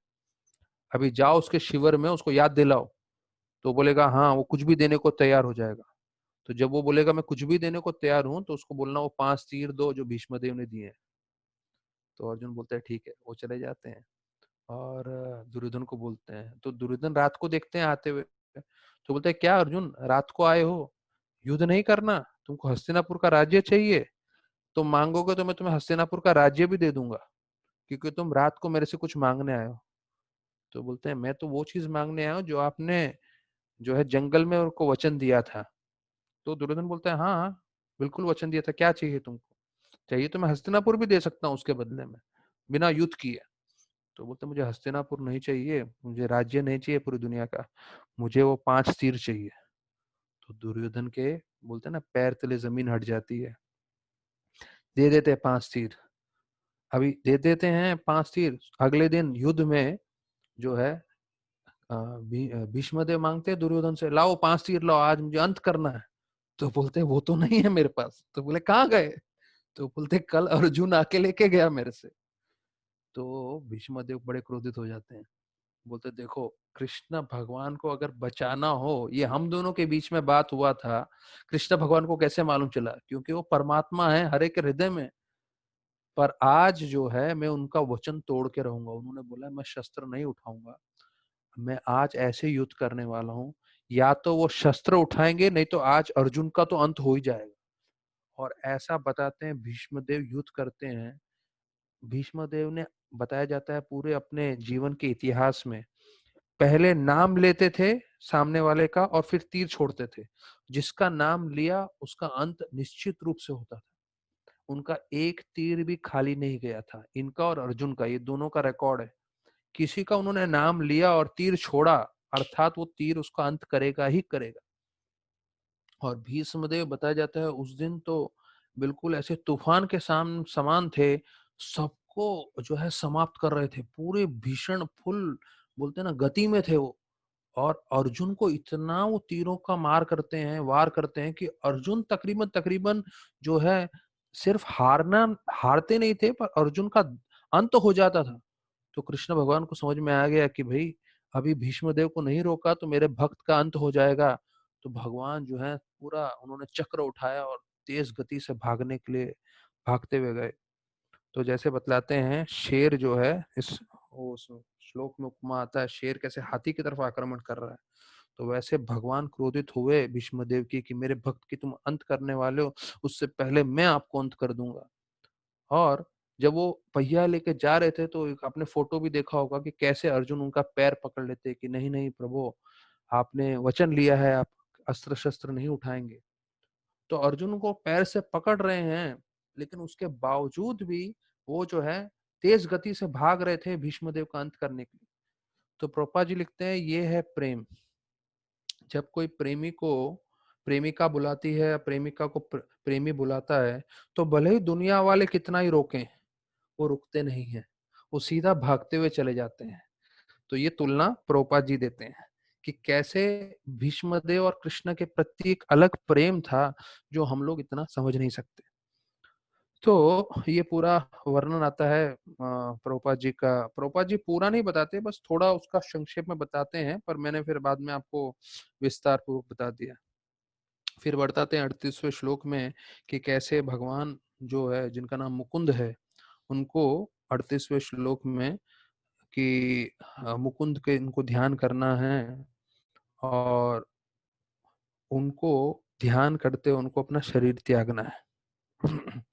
अभी जाओ उसके शिविर में, उसको याद दिलाओ। तो बोलेगा हाँ, वो कुछ भी देने को तैयार हो जाएगा। तो जब वो बोलेगा मैं कुछ भी देने को तैयार हूं, तो उसको बोलना वो 5 तीर दो जो भीष्मदेव ने दिए हैं। तो अर्जुन बोलते हैं ठीक है, वो चले जाते हैं और दुर्योधन को बोलते हैं। तो दुर्योधन रात को देखते हैं आते हुए, तो बोलते हैं क्या अर्जुन, रात को आए हो, युद्ध नहीं करना, तुमको हस्तिनापुर का राज्य चाहिए, तुम मांगोगे तो मैं तुम्हें हस्तिनापुर का राज्य भी दे दूंगा, क्योंकि तुम रात को मेरे से कुछ मांगने आए हो। तो बोलते हैं मैं तो वो चीज मांगने आया हूँ जो आपने जो है जंगल में उनको वचन दिया था। तो दुर्योधन बोलता है हाँ हाँ, बिल्कुल वचन दिया था, क्या चाहिए तुमको? चाहिए तो मैं हस्तिनापुर भी दे सकता हूँ उसके बदले में, बिना युद्ध किए। तो बोलते मुझे हस्तिनापुर नहीं चाहिए, मुझे राज्य नहीं चाहिए पूरी दुनिया का, मुझे वो 5 तीर चाहिए। तो दुर्योधन के बोलते हैं ना पैर तले जमीन हट जाती है। दे देते हैं 5 तीर, अभी दे देते हैं 5 तीर। अगले दिन युद्ध में जो है भीष्मदेव मांगते हैं दुर्योधन से, लाओ 5 तीर लाओ, आज मुझे अंत करना है। तो बोलते हैं वो तो नहीं है मेरे पास। तो बोले कहाँ गए? तो बोलते कल अर्जुन आके लेके गया मेरे से। तो भीष्मदेव बड़े क्रोधित हो जाते हैं, बोलते देखो कृष्ण भगवान को अगर बचाना हो, ये हम दोनों के बीच में बात हुआ था, कृष्ण भगवान को कैसे मालूम चला? क्योंकि वो परमात्मा है हर एक हृदय में। पर आज जो है मैं उनका वचन तोड़ के रहूंगा। उन्होंने बोला मैं शस्त्र नहीं उठाऊंगा, मैं आज ऐसे युद्ध करने वाला हूँ, या तो वो शस्त्र उठाएंगे नहीं तो आज अर्जुन का तो अंत हो ही जाएगा। और ऐसा बताते हैं भीष्मदेव युद्ध करते हैं। भीष्मदेव ने बताया जाता है पूरे अपने जीवन के इतिहास में पहले नाम लेते थे सामने वाले का और फिर तीर छोड़ते थे। जिसका नाम लिया उसका अंत निश्चित रूप से होता था। उनका एक तीर भी खाली नहीं गया था। इनका और अर्जुन का, ये दोनों का रिकॉर्ड है। किसी का उन्होंने नाम लिया और तीर छोड़ा, अर्थात वो तीर उसका अंत करेगा ही करेगा। और भीष्मदेव बताया जाता है उस दिन तो बिल्कुल ऐसे तूफान के समान थे, सबको जो है समाप्त कर रहे थे, पूरे भीषण फुल बोलते हैं ना गति में थे वो। और अर्जुन को इतना वो तीरों का मार करते हैं, वार करते हैं कि अर्जुन तकरीबन तकरीबन जो है सिर्फ हारते नहीं थे, पर अर्जुन का अंत हो जाता था। तो कृष्ण भगवान को समझ में आ गया कि भाई अभी भीष्मदेव को नहीं रोका तो मेरे भक्त का अंत हो जाएगा। तो भगवान जो है पूरा उन्होंने चक्र उठाया और तेज गति से भागने के लिए भागते हुए गए। तो जैसे बतलाते हैं शेर जो है इस वो उस श्लोक में उपमा आता है, शेर कैसे हाथी की तरफ आक्रमण कर रहा है। तो वैसे भगवान क्रोधित हुए भीष्मदेव की कि मेरे भक्त की तुम अंत करने वाले हो, उससे पहले मैं आपको अंत कर दूंगा। और जब वो पहिया लेके जा रहे थे तो एक आपने फोटो भी देखा होगा कि कैसे अर्जुन उनका पैर पकड़ लेते कि नहीं नहीं प्रभु, आपने वचन लिया है, आप अस्त्र शस्त्र नहीं उठाएंगे। तो अर्जुन को पैर से पकड़ रहे हैं, लेकिन उसके बावजूद भी वो जो है तेज गति से भाग रहे थे भीष्मदेव का अंत करने के लिए। तो प्रोपा जी लिखते हैं ये है प्रेम। जब कोई प्रेमी को प्रेमिका बुलाती है या प्रेमिका को प्रेमी बुलाता है, तो भले ही दुनिया वाले कितना ही रोकें, वो रुकते नहीं हैं, वो सीधा भागते हुए चले जाते हैं। तो ये तुलना प्रभुपाद जी देते हैं कि कैसे भीष्मदेव और कृष्ण के प्रति एक अलग प्रेम था जो हम लोग इतना समझ नहीं सकते। तो ये पूरा वर्णन आता है प्रभुपाद जी का। प्रभुपाद जी पूरा नहीं बताते, बस थोड़ा उसका संक्षेप में बताते हैं, पर मैंने फिर बाद में आपको विस्तार पूर्वक बता दिया। फिर बताते हैं 38वें श्लोक में कि कैसे भगवान जो है जिनका नाम मुकुंद है, उनको 38वें श्लोक में कि मुकुंद के इनको ध्यान करना है, और उनको ध्यान करते उनको अपना शरीर त्यागना है।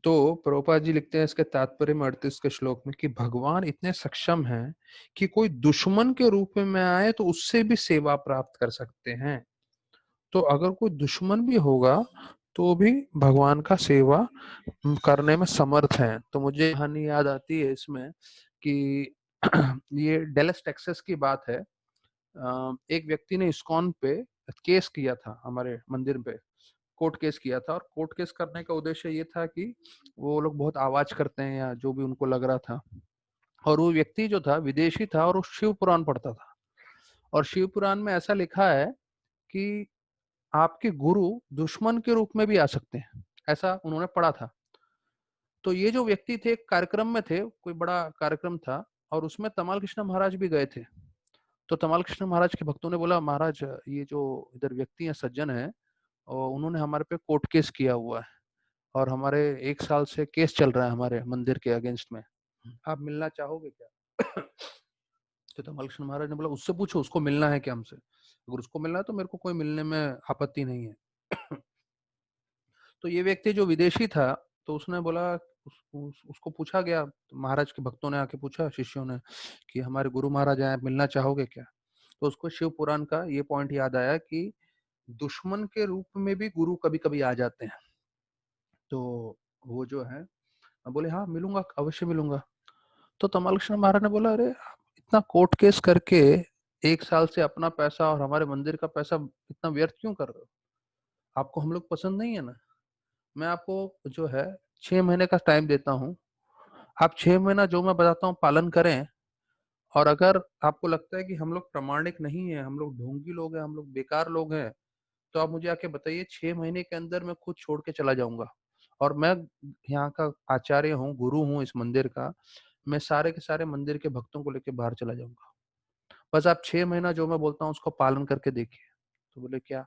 तो प्रभुपाद जी लिखते हैं इसके तात्पर्य में 38 के श्लोक में कि भगवान इतने सक्षम हैं कि कोई दुश्मन के रूप में आए तो उससे भी सेवा प्राप्त कर सकते हैं। तो अगर कोई दुश्मन भी होगा तो भी भगवान का सेवा करने में समर्थ है। तो मुझे कहानी याद आती है इसमें कि ये डेलस टेक्सास की बात है। एक व्यक्ति ने इस्कॉन पे केस किया था, हमारे मंदिर पे कोर्ट केस किया था। और कोर्ट केस करने का उद्देश्य ये था कि वो लोग बहुत आवाज करते हैं या जो भी उनको लग रहा था। और वो व्यक्ति जो था विदेशी था और वो शिव पुराण पढ़ता था। और शिव पुराण में ऐसा लिखा है कि आपके गुरु दुश्मन के रूप में भी आ सकते हैं, ऐसा उन्होंने पढ़ा था। तो ये जो व्यक्ति थे कार्यक्रम में थे, कोई बड़ा कार्यक्रम था, और उसमें तमाल कृष्ण महाराज भी गए थे। तो तमाल कृष्ण महाराज के भक्तों ने बोला महाराज ये जो इधर व्यक्ति हैं सज्जन हैं, और उन्होंने हमारे पे कोर्ट केस किया हुआ है, और हमारे 1 साल से केस चल रहा है हमारे मंदिर के अगेंस्ट में, आप मिलना चाहोगे क्या? तो तमाल कृष्ण महाराज ने बोला उससे पूछो उसको मिलना है क्या हमसे, अगर उसको मिलना है तो मेरे को कोई मिलने में आपत्ति नहीं है। तो ये व्यक्ति जो विदेशी था, तो उसने बोला उसको पूछा गया, तो महाराज के भक्तों ने आके पूछा शिष्यों ने कि हमारे गुरु महाराज आए, आप मिलना चाहोगे क्या? तो उसको शिव पुराण का ये पॉइंट याद आया कि दुश्मन के रूप में भी गुरु कभी-कभी आ जाते हैं। तो वो जो है बोले हाँ, मिलूँगा, अवश्य मिलूँगा। तो तमालकृष्ण महाराज ने बोला, अरे आप इतना कोर्ट केस करके 1 साल से अपना पैसा और हमारे मंदिर का पैसा इतना व्यर्थ क्यों कर रहे हो? आपको हम लोग पसंद नहीं है ना? मैं आपको जो है 6 महीने का टाइम देता हूँ। आप 6 महीना जो मैं बताता हूँ पालन करें, और अगर आपको लगता है कि हम लोग प्रामाणिक नहीं है, हम लोग ढोंगी लोग हैं, हम लोग बेकार लोग हैं, तो आप मुझे आके बताइए, 6 महीने के अंदर मैं खुद छोड़ के चला जाऊँगा। और मैं यहाँ का आचार्य हूँ, गुरु हूँ इस मंदिर का, मैं सारे के सारे मंदिर के भक्तों को लेके बाहर चला जाऊँगा। बस आप 6 महीना जो मैं बोलता हूँ उसको पालन करके देखिए। तो बोले क्या?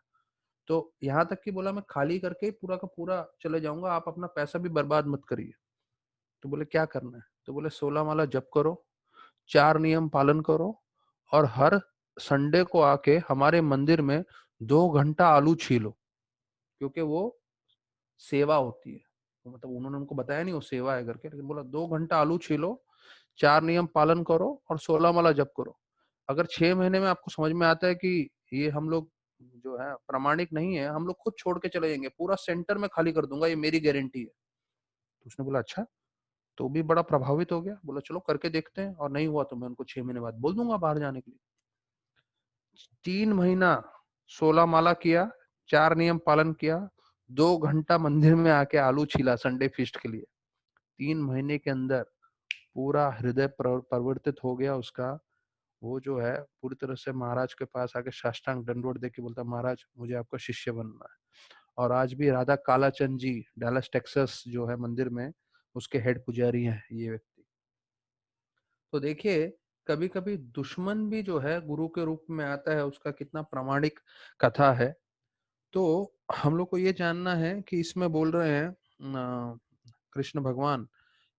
तो यहाँ तक कि बोला मैं खाली करके ही पूरा का पूरा चले जाऊँगा, आप अपना पैसा भी बर्बाद मत करिए। तो बोले क्या करना है? तो बोले 16 माला जप करो, 4 नियम पालन करो, और हर संडे को आके हमारे मंदिर में 2 घंटा आलू छीलो, क्योंकि वो सेवा होती है। तो मतलब उन्होंने उनको बताया नहीं वो सेवा है करके, लेकिन बोला 2 घंटा आलू छीलो, 4 नियम पालन करो और 16 माला जप करो। अगर 6 महीने में आपको समझ में आता है कि ये हम लोग जो है प्रामाणिक नहीं है, हम लोग खुद छोड़ के चले जाएंगे, पूरा सेंटर में खाली कर दूंगा, ये मेरी गारंटी है। तो उसने बोला अच्छा। तो भी बड़ा प्रभावित हो गया, बोला चलो करके देखते हैं, और नहीं हुआ तो मैं उनको 6 महीने बाद बोल दूंगा बाहर जाने के लिए। 3 महीना 16 माला किया, 4 नियम पालन किया, 2 घंटा मंदिर में आके आलू छीला संडे फीस्ट के लिए। 3 महीने के अंदर पूरा हृदय परिवर्तित हो गया उसका। वो जो है पूरी तरह से महाराज के पास आके साष्टांग दंडवत देके बोलता, महाराज मुझे आपका शिष्य बनना है। और आज भी राधा कालाचंद जी डैलस टेक्सास जो है मंदिर में, उसके हेड पुजारी हैं ये व्यक्ति। तो देखिए, कभी कभी दुश्मन भी जो है गुरु के रूप में आता है, उसका कितना प्रामाणिक कथा है। तो हम लोग को ये जानना है कि इसमें बोल रहे हैं कृष्ण भगवान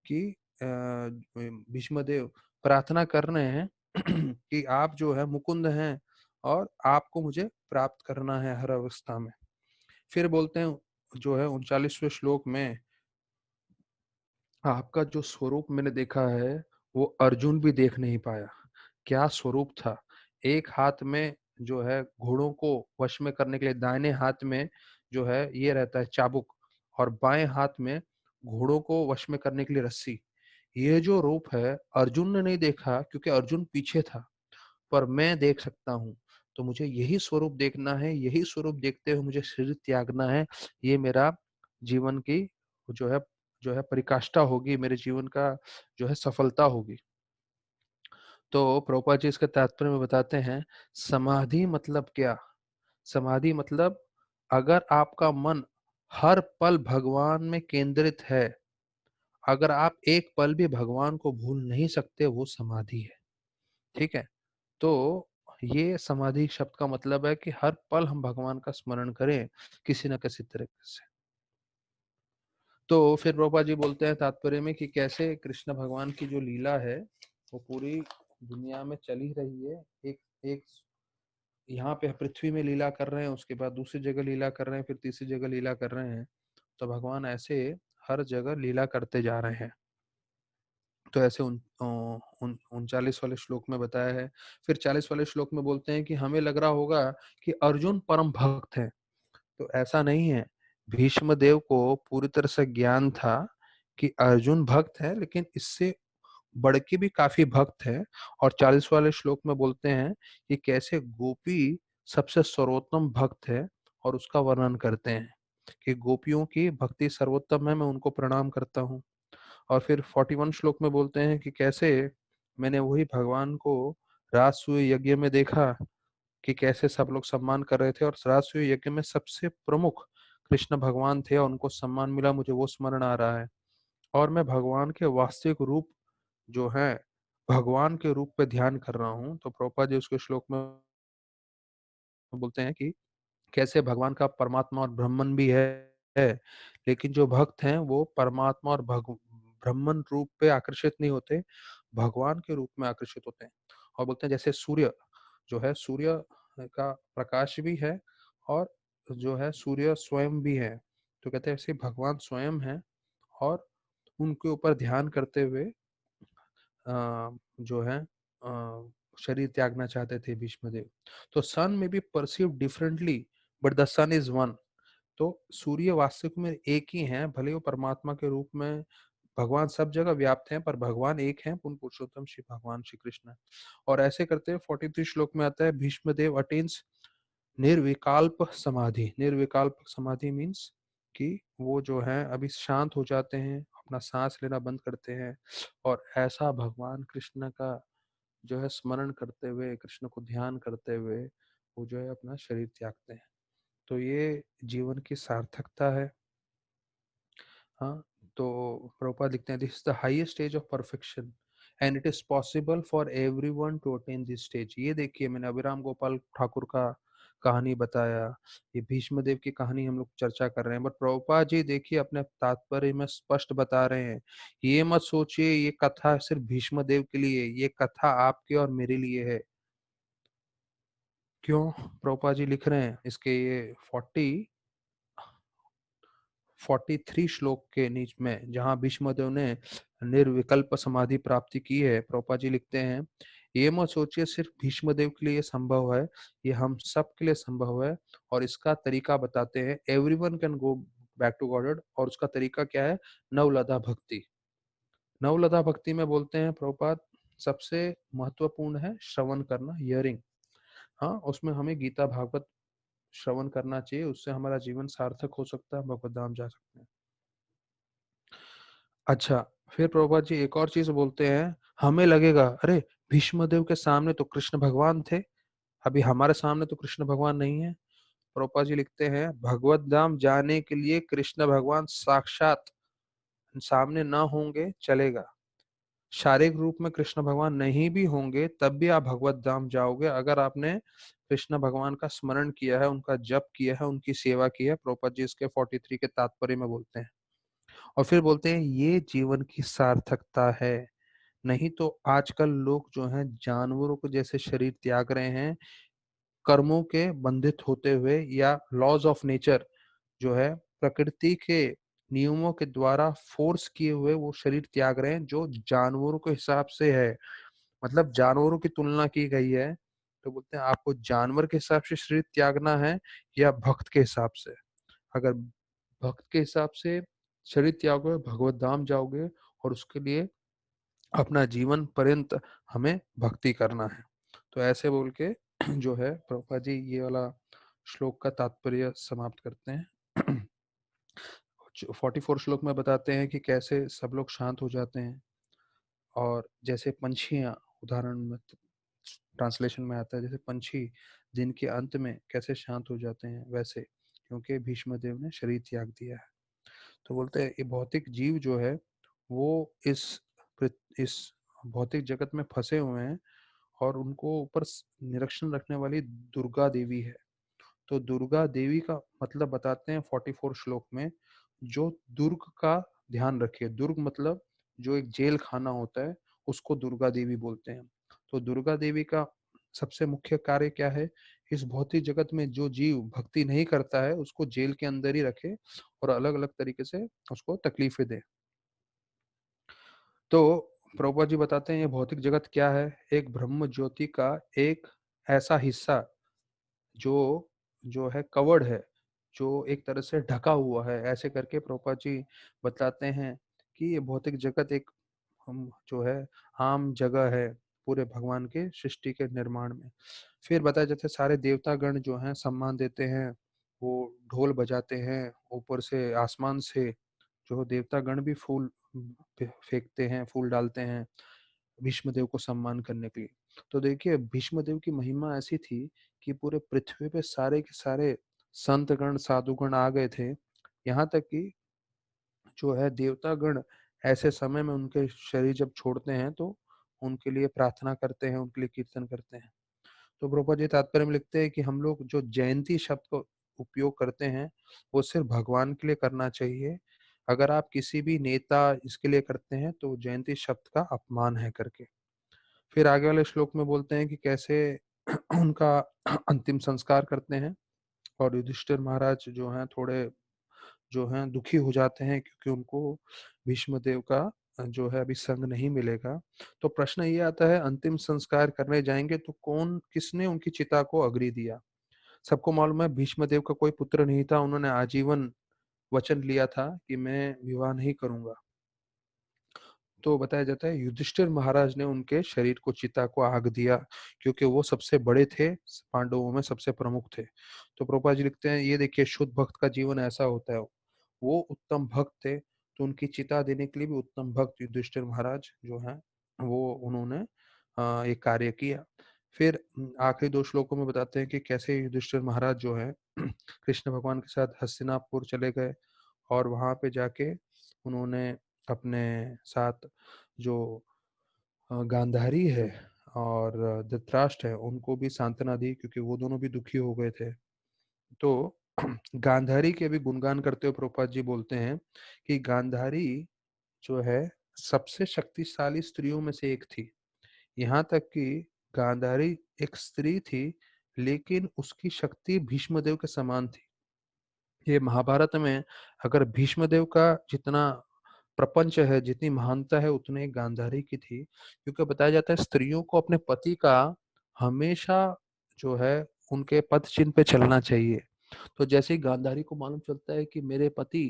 की, भीष्मदेव प्रार्थना कर रहे हैं कि आप जो है मुकुंद हैं, और आपको मुझे प्राप्त करना है हर अवस्था में। फिर बोलते हैं जो है 39वें श्लोक में, आपका जो स्वरूप मैंने देखा है वो अर्जुन भी देख नहीं पाया। क्या स्वरूप था! एक हाथ में जो है घोड़ों को वश में करने के लिए दाहिने हाथ में जो है ये रहता है चाबुक, और बाएं हाथ में घोड़ों को वश में करने के लिए रस्सी। ये जो रूप है अर्जुन ने नहीं देखा, क्योंकि अर्जुन पीछे था, पर मैं देख सकता हूँ। तो मुझे यही स्वरूप देखना है, यही स्वरूप देखते हुए मुझे शरीर त्यागना है। ये मेरा जीवन की जो है परिकाष्ठा होगी, मेरे जीवन का जो है सफलता होगी। तो प्रभुपाद जी इसके तात्पर्य में बताते हैं, समाधि मतलब क्या? समाधि मतलब, अगर आपका मन हर पल भगवान में केंद्रित है, अगर आप एक पल भी भगवान को भूल नहीं सकते, वो समाधि है। ठीक है? तो ये समाधि शब्द का मतलब है कि हर पल हम भगवान का स्मरण करें किसी न किसी तरीके से। तो फिर प्रभुपाद जी बोलते हैं तात्पर्य में कि कैसे कृष्ण भगवान की जो लीला है वो पूरी दुनिया में चल ही रही है। एक एक यहाँ पे पृथ्वी में लीला कर रहे हैं, उसके बाद दूसरी जगह लीला कर रहे हैं, फिर तीसरी जगह लीला कर रहे हैं। तो भगवान ऐसे हर जगह लीला करते जा रहे हैं। तो ऐसे 39 वाले श्लोक में बताया है। फिर 40 वाले श्लोक में बोलते हैं कि हमें लग रहा होगा कि अर्जुन परम भक्त है। तो ऐसा नहीं है। भीष्म देव को पूरी तरह से ज्ञान था कि अर्जुन भक्त है, लेकिन इससे बढ़ के भी काफी भक्त है। और 40 वाले श्लोक में बोलते हैं कि कैसे गोपी सबसे सर्वोत्तम भक्त है, और उसका वर्णन करते हैं कि गोपियों की भक्ति सर्वोत्तम है, मैं उनको प्रणाम करता हूँ। और फिर 41 श्लोक में बोलते हैं कि कैसे मैंने वही भगवान को राजसूय यज्ञ में देखा, कि कैसे सब लोग सम्मान कर रहे थे, और राजसूय यज्ञ में सबसे प्रमुख कृष्ण भगवान थे और उनको सम्मान मिला, मुझे वो स्मरण आ रहा है। और मैं भगवान के वास्तविक रूप जो है भगवान के रूप पे ध्यान कर रहा हूँ। तो प्रभुपाद जी उसके श्लोक में बोलते हैं कि कैसे भगवान का परमात्मा और ब्रह्मन भी है, लेकिन जो भक्त हैं वो परमात्मा और ब्रह्मन रूप पे आकर्षित नहीं होते, भगवान के रूप में आकर्षित होते हैं। और बोलते हैं जैसे सूर्य जो है, सूर्य का प्रकाश भी है, और जो है सूर्य स्वयं भी है। तो कहते हैं ऐसे भगवान स्वयं है, और उनके ऊपर ध्यान करते हुए जो है शरीर त्यागना चाहते थे भीष्मदेव। तो sun may be perceived differently but the sun is one. तो सूर्य वास्तविक में एक ही हैं, भले वो परमात्मा के रूप में भगवान सब जगह व्याप्त हैं, पर भगवान एक हैं, पूर्ण पुरुषोत्तम श्री भगवान श्री कृष्ण। और ऐसे करते हुए 43 श्लोक में आता है भीष्मदेव अटेन्स निर्विकल्प समाधि। निर्विकल्प समाधि मीन्स कि वो जो है अभी शांत हो जाते हैं, अपना सांस लेना बंद करते हैं और ऐसा भगवान कृष्ण का जो है स्मरण करते हुए, कृष्ण को ध्यान करते हुए वो जो है अपना शरीर त्यागते हैं। तो ये जीवन की सार्थकता है। हाँ, तो प्रभुपाद लिखते हैं this is the highest stage of perfection and it is possible for everyone to attain this stage. ये देखिए, मैंने अभिराम गोपाल ठाकुर का कहानी बताया, ये भीष्म देव की कहानी हम लोग चर्चा कर रहे हैं, बट प्रभुपाद जी देखिए अपने तात्पर्य में स्पष्ट बता रहे हैं, ये मत सोचिए ये कथा सिर्फ भीष्म देव के लिए, ये कथा आपके और मेरे लिए है। क्यों? प्रभुपाद जी लिख रहे हैं इसके ये 43 श्लोक के नीच में जहाँ भीष्मदेव ने निर्विकल्प समाधि प्राप्ति की है, प्रभुपाद जी लिखते हैं ये मत सोचिए सिर्फ भीष्मदेव के लिए ये संभव है, ये हम सब के लिए संभव है। और इसका तरीका बताते हैं, everyone can go back to God. और उसका तरीका क्या है? नवलधा भक्ति। नवलधा भक्ति में बोलते हैं प्रभुपाद सबसे महत्वपूर्ण है श्रवण करना, हियरिंग। हाँ, उसमें हमें गीता भागवत श्रवण करना चाहिए, उससे हमारा जीवन सार्थक हो सकता है, भगवत धाम जा सकते हैं। अच्छा, फिर प्रभुपाद जी एक और चीज बोलते हैं, हमें लगेगा अरे भीष्मदेव के सामने तो कृष्ण भगवान थे, अभी हमारे सामने तो कृष्ण भगवान नहीं है। प्रभुपाद जी लिखते हैं भगवत धाम जाने के लिए कृष्ण भगवान साक्षात सामने ना होंगे चलेगा, शारीरिक रूप में कृष्ण भगवान नहीं भी होंगे तब भी आप भगवत धाम जाओगे अगर आपने कृष्ण भगवान का स्मरण किया है, उनका जप किया है, उनकी सेवा की है। प्रभुपाद जी इसके 43 के तात्पर्य में बोलते हैं। और फिर बोलते हैं ये जीवन की सार्थकता है। नहीं तो आजकल लोग जो हैं जानवरों को जैसे शरीर त्याग रहे हैं, कर्मों के बंधित होते हुए, या लॉज ऑफ नेचर जो है प्रकृति के नियमों के द्वारा फोर्स किए हुए वो शरीर त्याग रहे हैं जो जानवरों के हिसाब से है। मतलब जानवरों की तुलना की गई है, तो बोलते हैं आपको जानवर के हिसाब से शरीर त्यागना है या भक्त के हिसाब से। अगर भक्त के हिसाब से शरीर त्यागोगे, भगवत धाम जाओगे, और उसके लिए अपना जीवन पर्यंत हमें भक्ति करना है। तो ऐसे बोल के जो है प्रभुपाद जी ये वाला श्लोक का तात्पर्य समाप्त करते हैं। 44 श्लोक में बताते हैं कि कैसे सब लोग शांत हो जाते हैं, और जैसे पंछियां, उदाहरण में ट्रांसलेशन में आता है जैसे पंछी दिन के अंत में कैसे शांत हो जाते हैं, वैसे क्योंकि भीष्म देव ने शरीर त्याग दिया है। तो बोलते हैं ये भौतिक जीव जो है वो इस भौतिक जगत में फंसे हुए हैं, और उनको ऊपर निरीक्षण रखने वाली दुर्गा देवी है। तो दुर्गा देवी का मतलब बताते हैं 44 श्लोक में, जो दुर्ग का ध्यान रखे। दुर्ग मतलब जो एक जेल खाना होता है, उसको दुर्गा देवी बोलते हैं। तो दुर्गा देवी का सबसे मुख्य कार्य क्या है? इस भौतिक जगत में जो जीव भक्ति नहीं करता है उसको जेल के अंदर ही रखे और अलग अलग तरीके से उसको तकलीफें दे। तो प्रभुपाद जी बताते हैं ये भौतिक जगत क्या है? एक ब्रह्म ज्योति का एक ऐसा हिस्सा जो जो है कवर्ड है, जो एक तरह से ढका हुआ है। ऐसे करके प्रभुपाद जी बताते हैं कि ये भौतिक जगत एक हम जो है आम जगह है पूरे भगवान के सृष्टि के निर्माण में। फिर बताया जैसे सारे देवता गण जो हैं सम्मान देते हैं, वो ढोल बजाते हैं, ऊपर से आसमान से जो देवता गण भी फूल फेंकते हैं, फूल डालते हैं भीष्म देव को सम्मान करने के लिए। तो देखिए भीष्म देव की महिमा ऐसी थी कि पूरे पृथ्वी पे सारे के सारे संतगण साधुगण आ गए थे। यहाँ तक कि जो है देवता गण ऐसे समय में उनके शरीर जब छोड़ते हैं तो उनके लिए प्रार्थना करते हैं, उनके लिए कीर्तन करते हैं। तो प्रभुपाद जी तात्पर्य में लिखते हैं कि हम लोग जो जयंती शब्द का उपयोग करते हैं वो सिर्फ भगवान के लिए करना चाहिए। अगर आप किसी भी नेता इसके लिए करते हैं तो जयंती शब्द का अपमान है करके। फिर आगे वाले श्लोक में बोलते हैं कि कैसे उनका अंतिम संस्कार करते हैं। और युधिष्ठिर महाराज जो हैं थोड़े जो हैं दुखी हो जाते हैं क्योंकि उनको भीष्मदेव का जो है अभी संग नहीं मिलेगा। तो प्रश्न ये आता है अंतिम संस्कार करने जाएँगे तो किसने उनकी चिता को अग्नि दिया? सबको मालूम है भीष्मदेव का कोई पुत्र नहीं था, उन्होंने आजीवन वचन लिया था कि मैं विवाह नहीं करूँगा। तो बताया जाता है युधिष्ठिर महाराज ने उनके शरीर को चिता को आग दिया क्योंकि वो सबसे बड़े थे, पांडवों में सबसे प्रमुख थे। तो प्रभुपाद जी लिखते हैं ये देखिए शुद्ध भक्त का जीवन ऐसा होता है। वो उत्तम भक्त थे तो उनकी चिता देने के लिए भी उत्तम भक्त युधिष्ठिर महाराज जो हैं वो उन्होंने ये कार्य किया। फिर आखिरी 2 श्लोकों में बताते हैं कि कैसे युधिष्ठिर महाराज जो है कृष्ण भगवान के साथ हस्तिनापुर चले गए और वहां पे जाके उन्होंने अपने साथ जो गांधारी है और धृतराष्ट्र है उनको भी सांत्वना दी क्योंकि वो दोनों भी दुखी हो गए थे। तो गांधारी के भी गुणगान करते हुए प्रभुपाद जी बोलते हैं कि गांधारी जो है सबसे शक्तिशाली स्त्रियों में से एक थी। यहाँ तक कि गांधारी एक स्त्री थी लेकिन उसकी शक्ति भीष्मदेव के समान थी। ये महाभारत में अगर भीष्मदेव का जितना प्रपंच है, जितनी महानता है उतनी गांधारी की थी क्योंकि बताया जाता है स्त्रियों को अपने पति का हमेशा जो है उनके पद चिन्ह पे चलना चाहिए। तो जैसे ही गांधारी को मालूम चलता है कि मेरे पति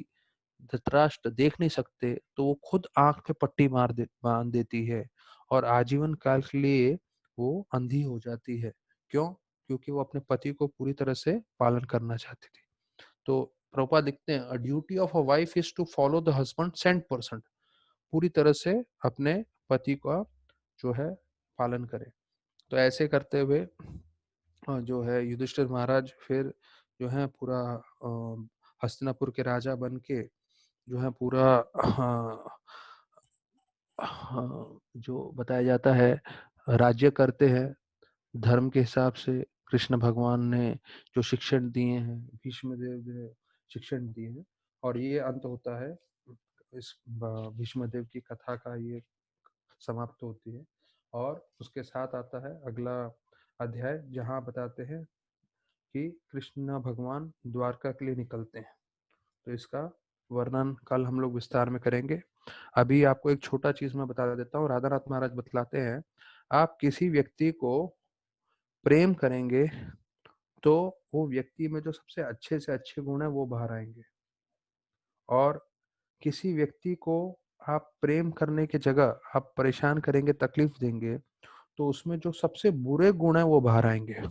धृतराष्ट्र देख नहीं सकते तो वो खुद आंख पे पट्टी बांध देती है और आजीवन काल के लिए वो अंधी हो जाती है। क्यों? क्योंकि वो अपने पति को पूरी तरह से पालन करना चाहती थी। तो प्रभुपाद लिखते हैं a duty of a wife is to follow the husband 100%। पूरी तरह से अपने पति का जो है पालन करें। तो ऐसे करते हुए जो है युधिष्ठिर महाराज फिर जो है पूरा हस्तिनापुर के राजा बन के जो है पूरा जो बताया जाता है राज्य करते हैं धर्म के हिसाब से। कृष्ण भगवान ने जो शिक्षण दिए हैं, भीष्मदेव ने शिक्षण दिए हैं और ये अंत होता है इस भीष्मदेव की कथा का ये समाप्त होती है। और उसके साथ आता है अगला अध्याय जहाँ बताते हैं कि कृष्ण भगवान द्वारका के लिए निकलते हैं। तो इसका वर्णन कल हम लोग विस्तार में करेंगे। अभी आपको एक छोटा चीज मैं बता देता हूँ। राधानाथ महाराज बतलाते हैं आप किसी व्यक्ति को प्रेम करेंगे तो वो व्यक्ति में जो सबसे अच्छे से अच्छे गुण है वो बाहर आएंगे और किसी व्यक्ति को आप प्रेम करने की जगह आप परेशान करेंगे, तकलीफ देंगे तो उसमें जो सबसे बुरे गुण है वो बाहर आएंगे।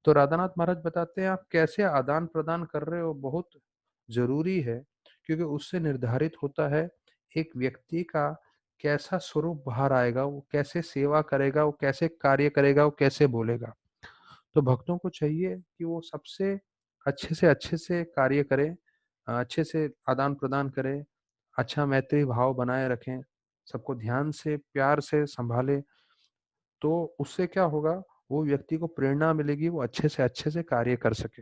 तो राधानाथ महाराज बताते हैं आप कैसे आदान प्रदान कर रहे हो बहुत जरूरी है क्योंकि उससे निर्धारित होता है एक व्यक्ति का कैसा स्वरूप बाहर आएगा, वो कैसे सेवा करेगा, वो कैसे कार्य करेगा, वो कैसे बोलेगा। तो भक्तों को चाहिए कि वो सबसे अच्छे से कार्य करें, अच्छे से आदान प्रदान करें, अच्छा मैत्री भाव बनाए रखें, सबको ध्यान से प्यार से संभाले। तो उससे क्या होगा वो व्यक्ति को प्रेरणा मिलेगी वो अच्छे से कार्य कर सके।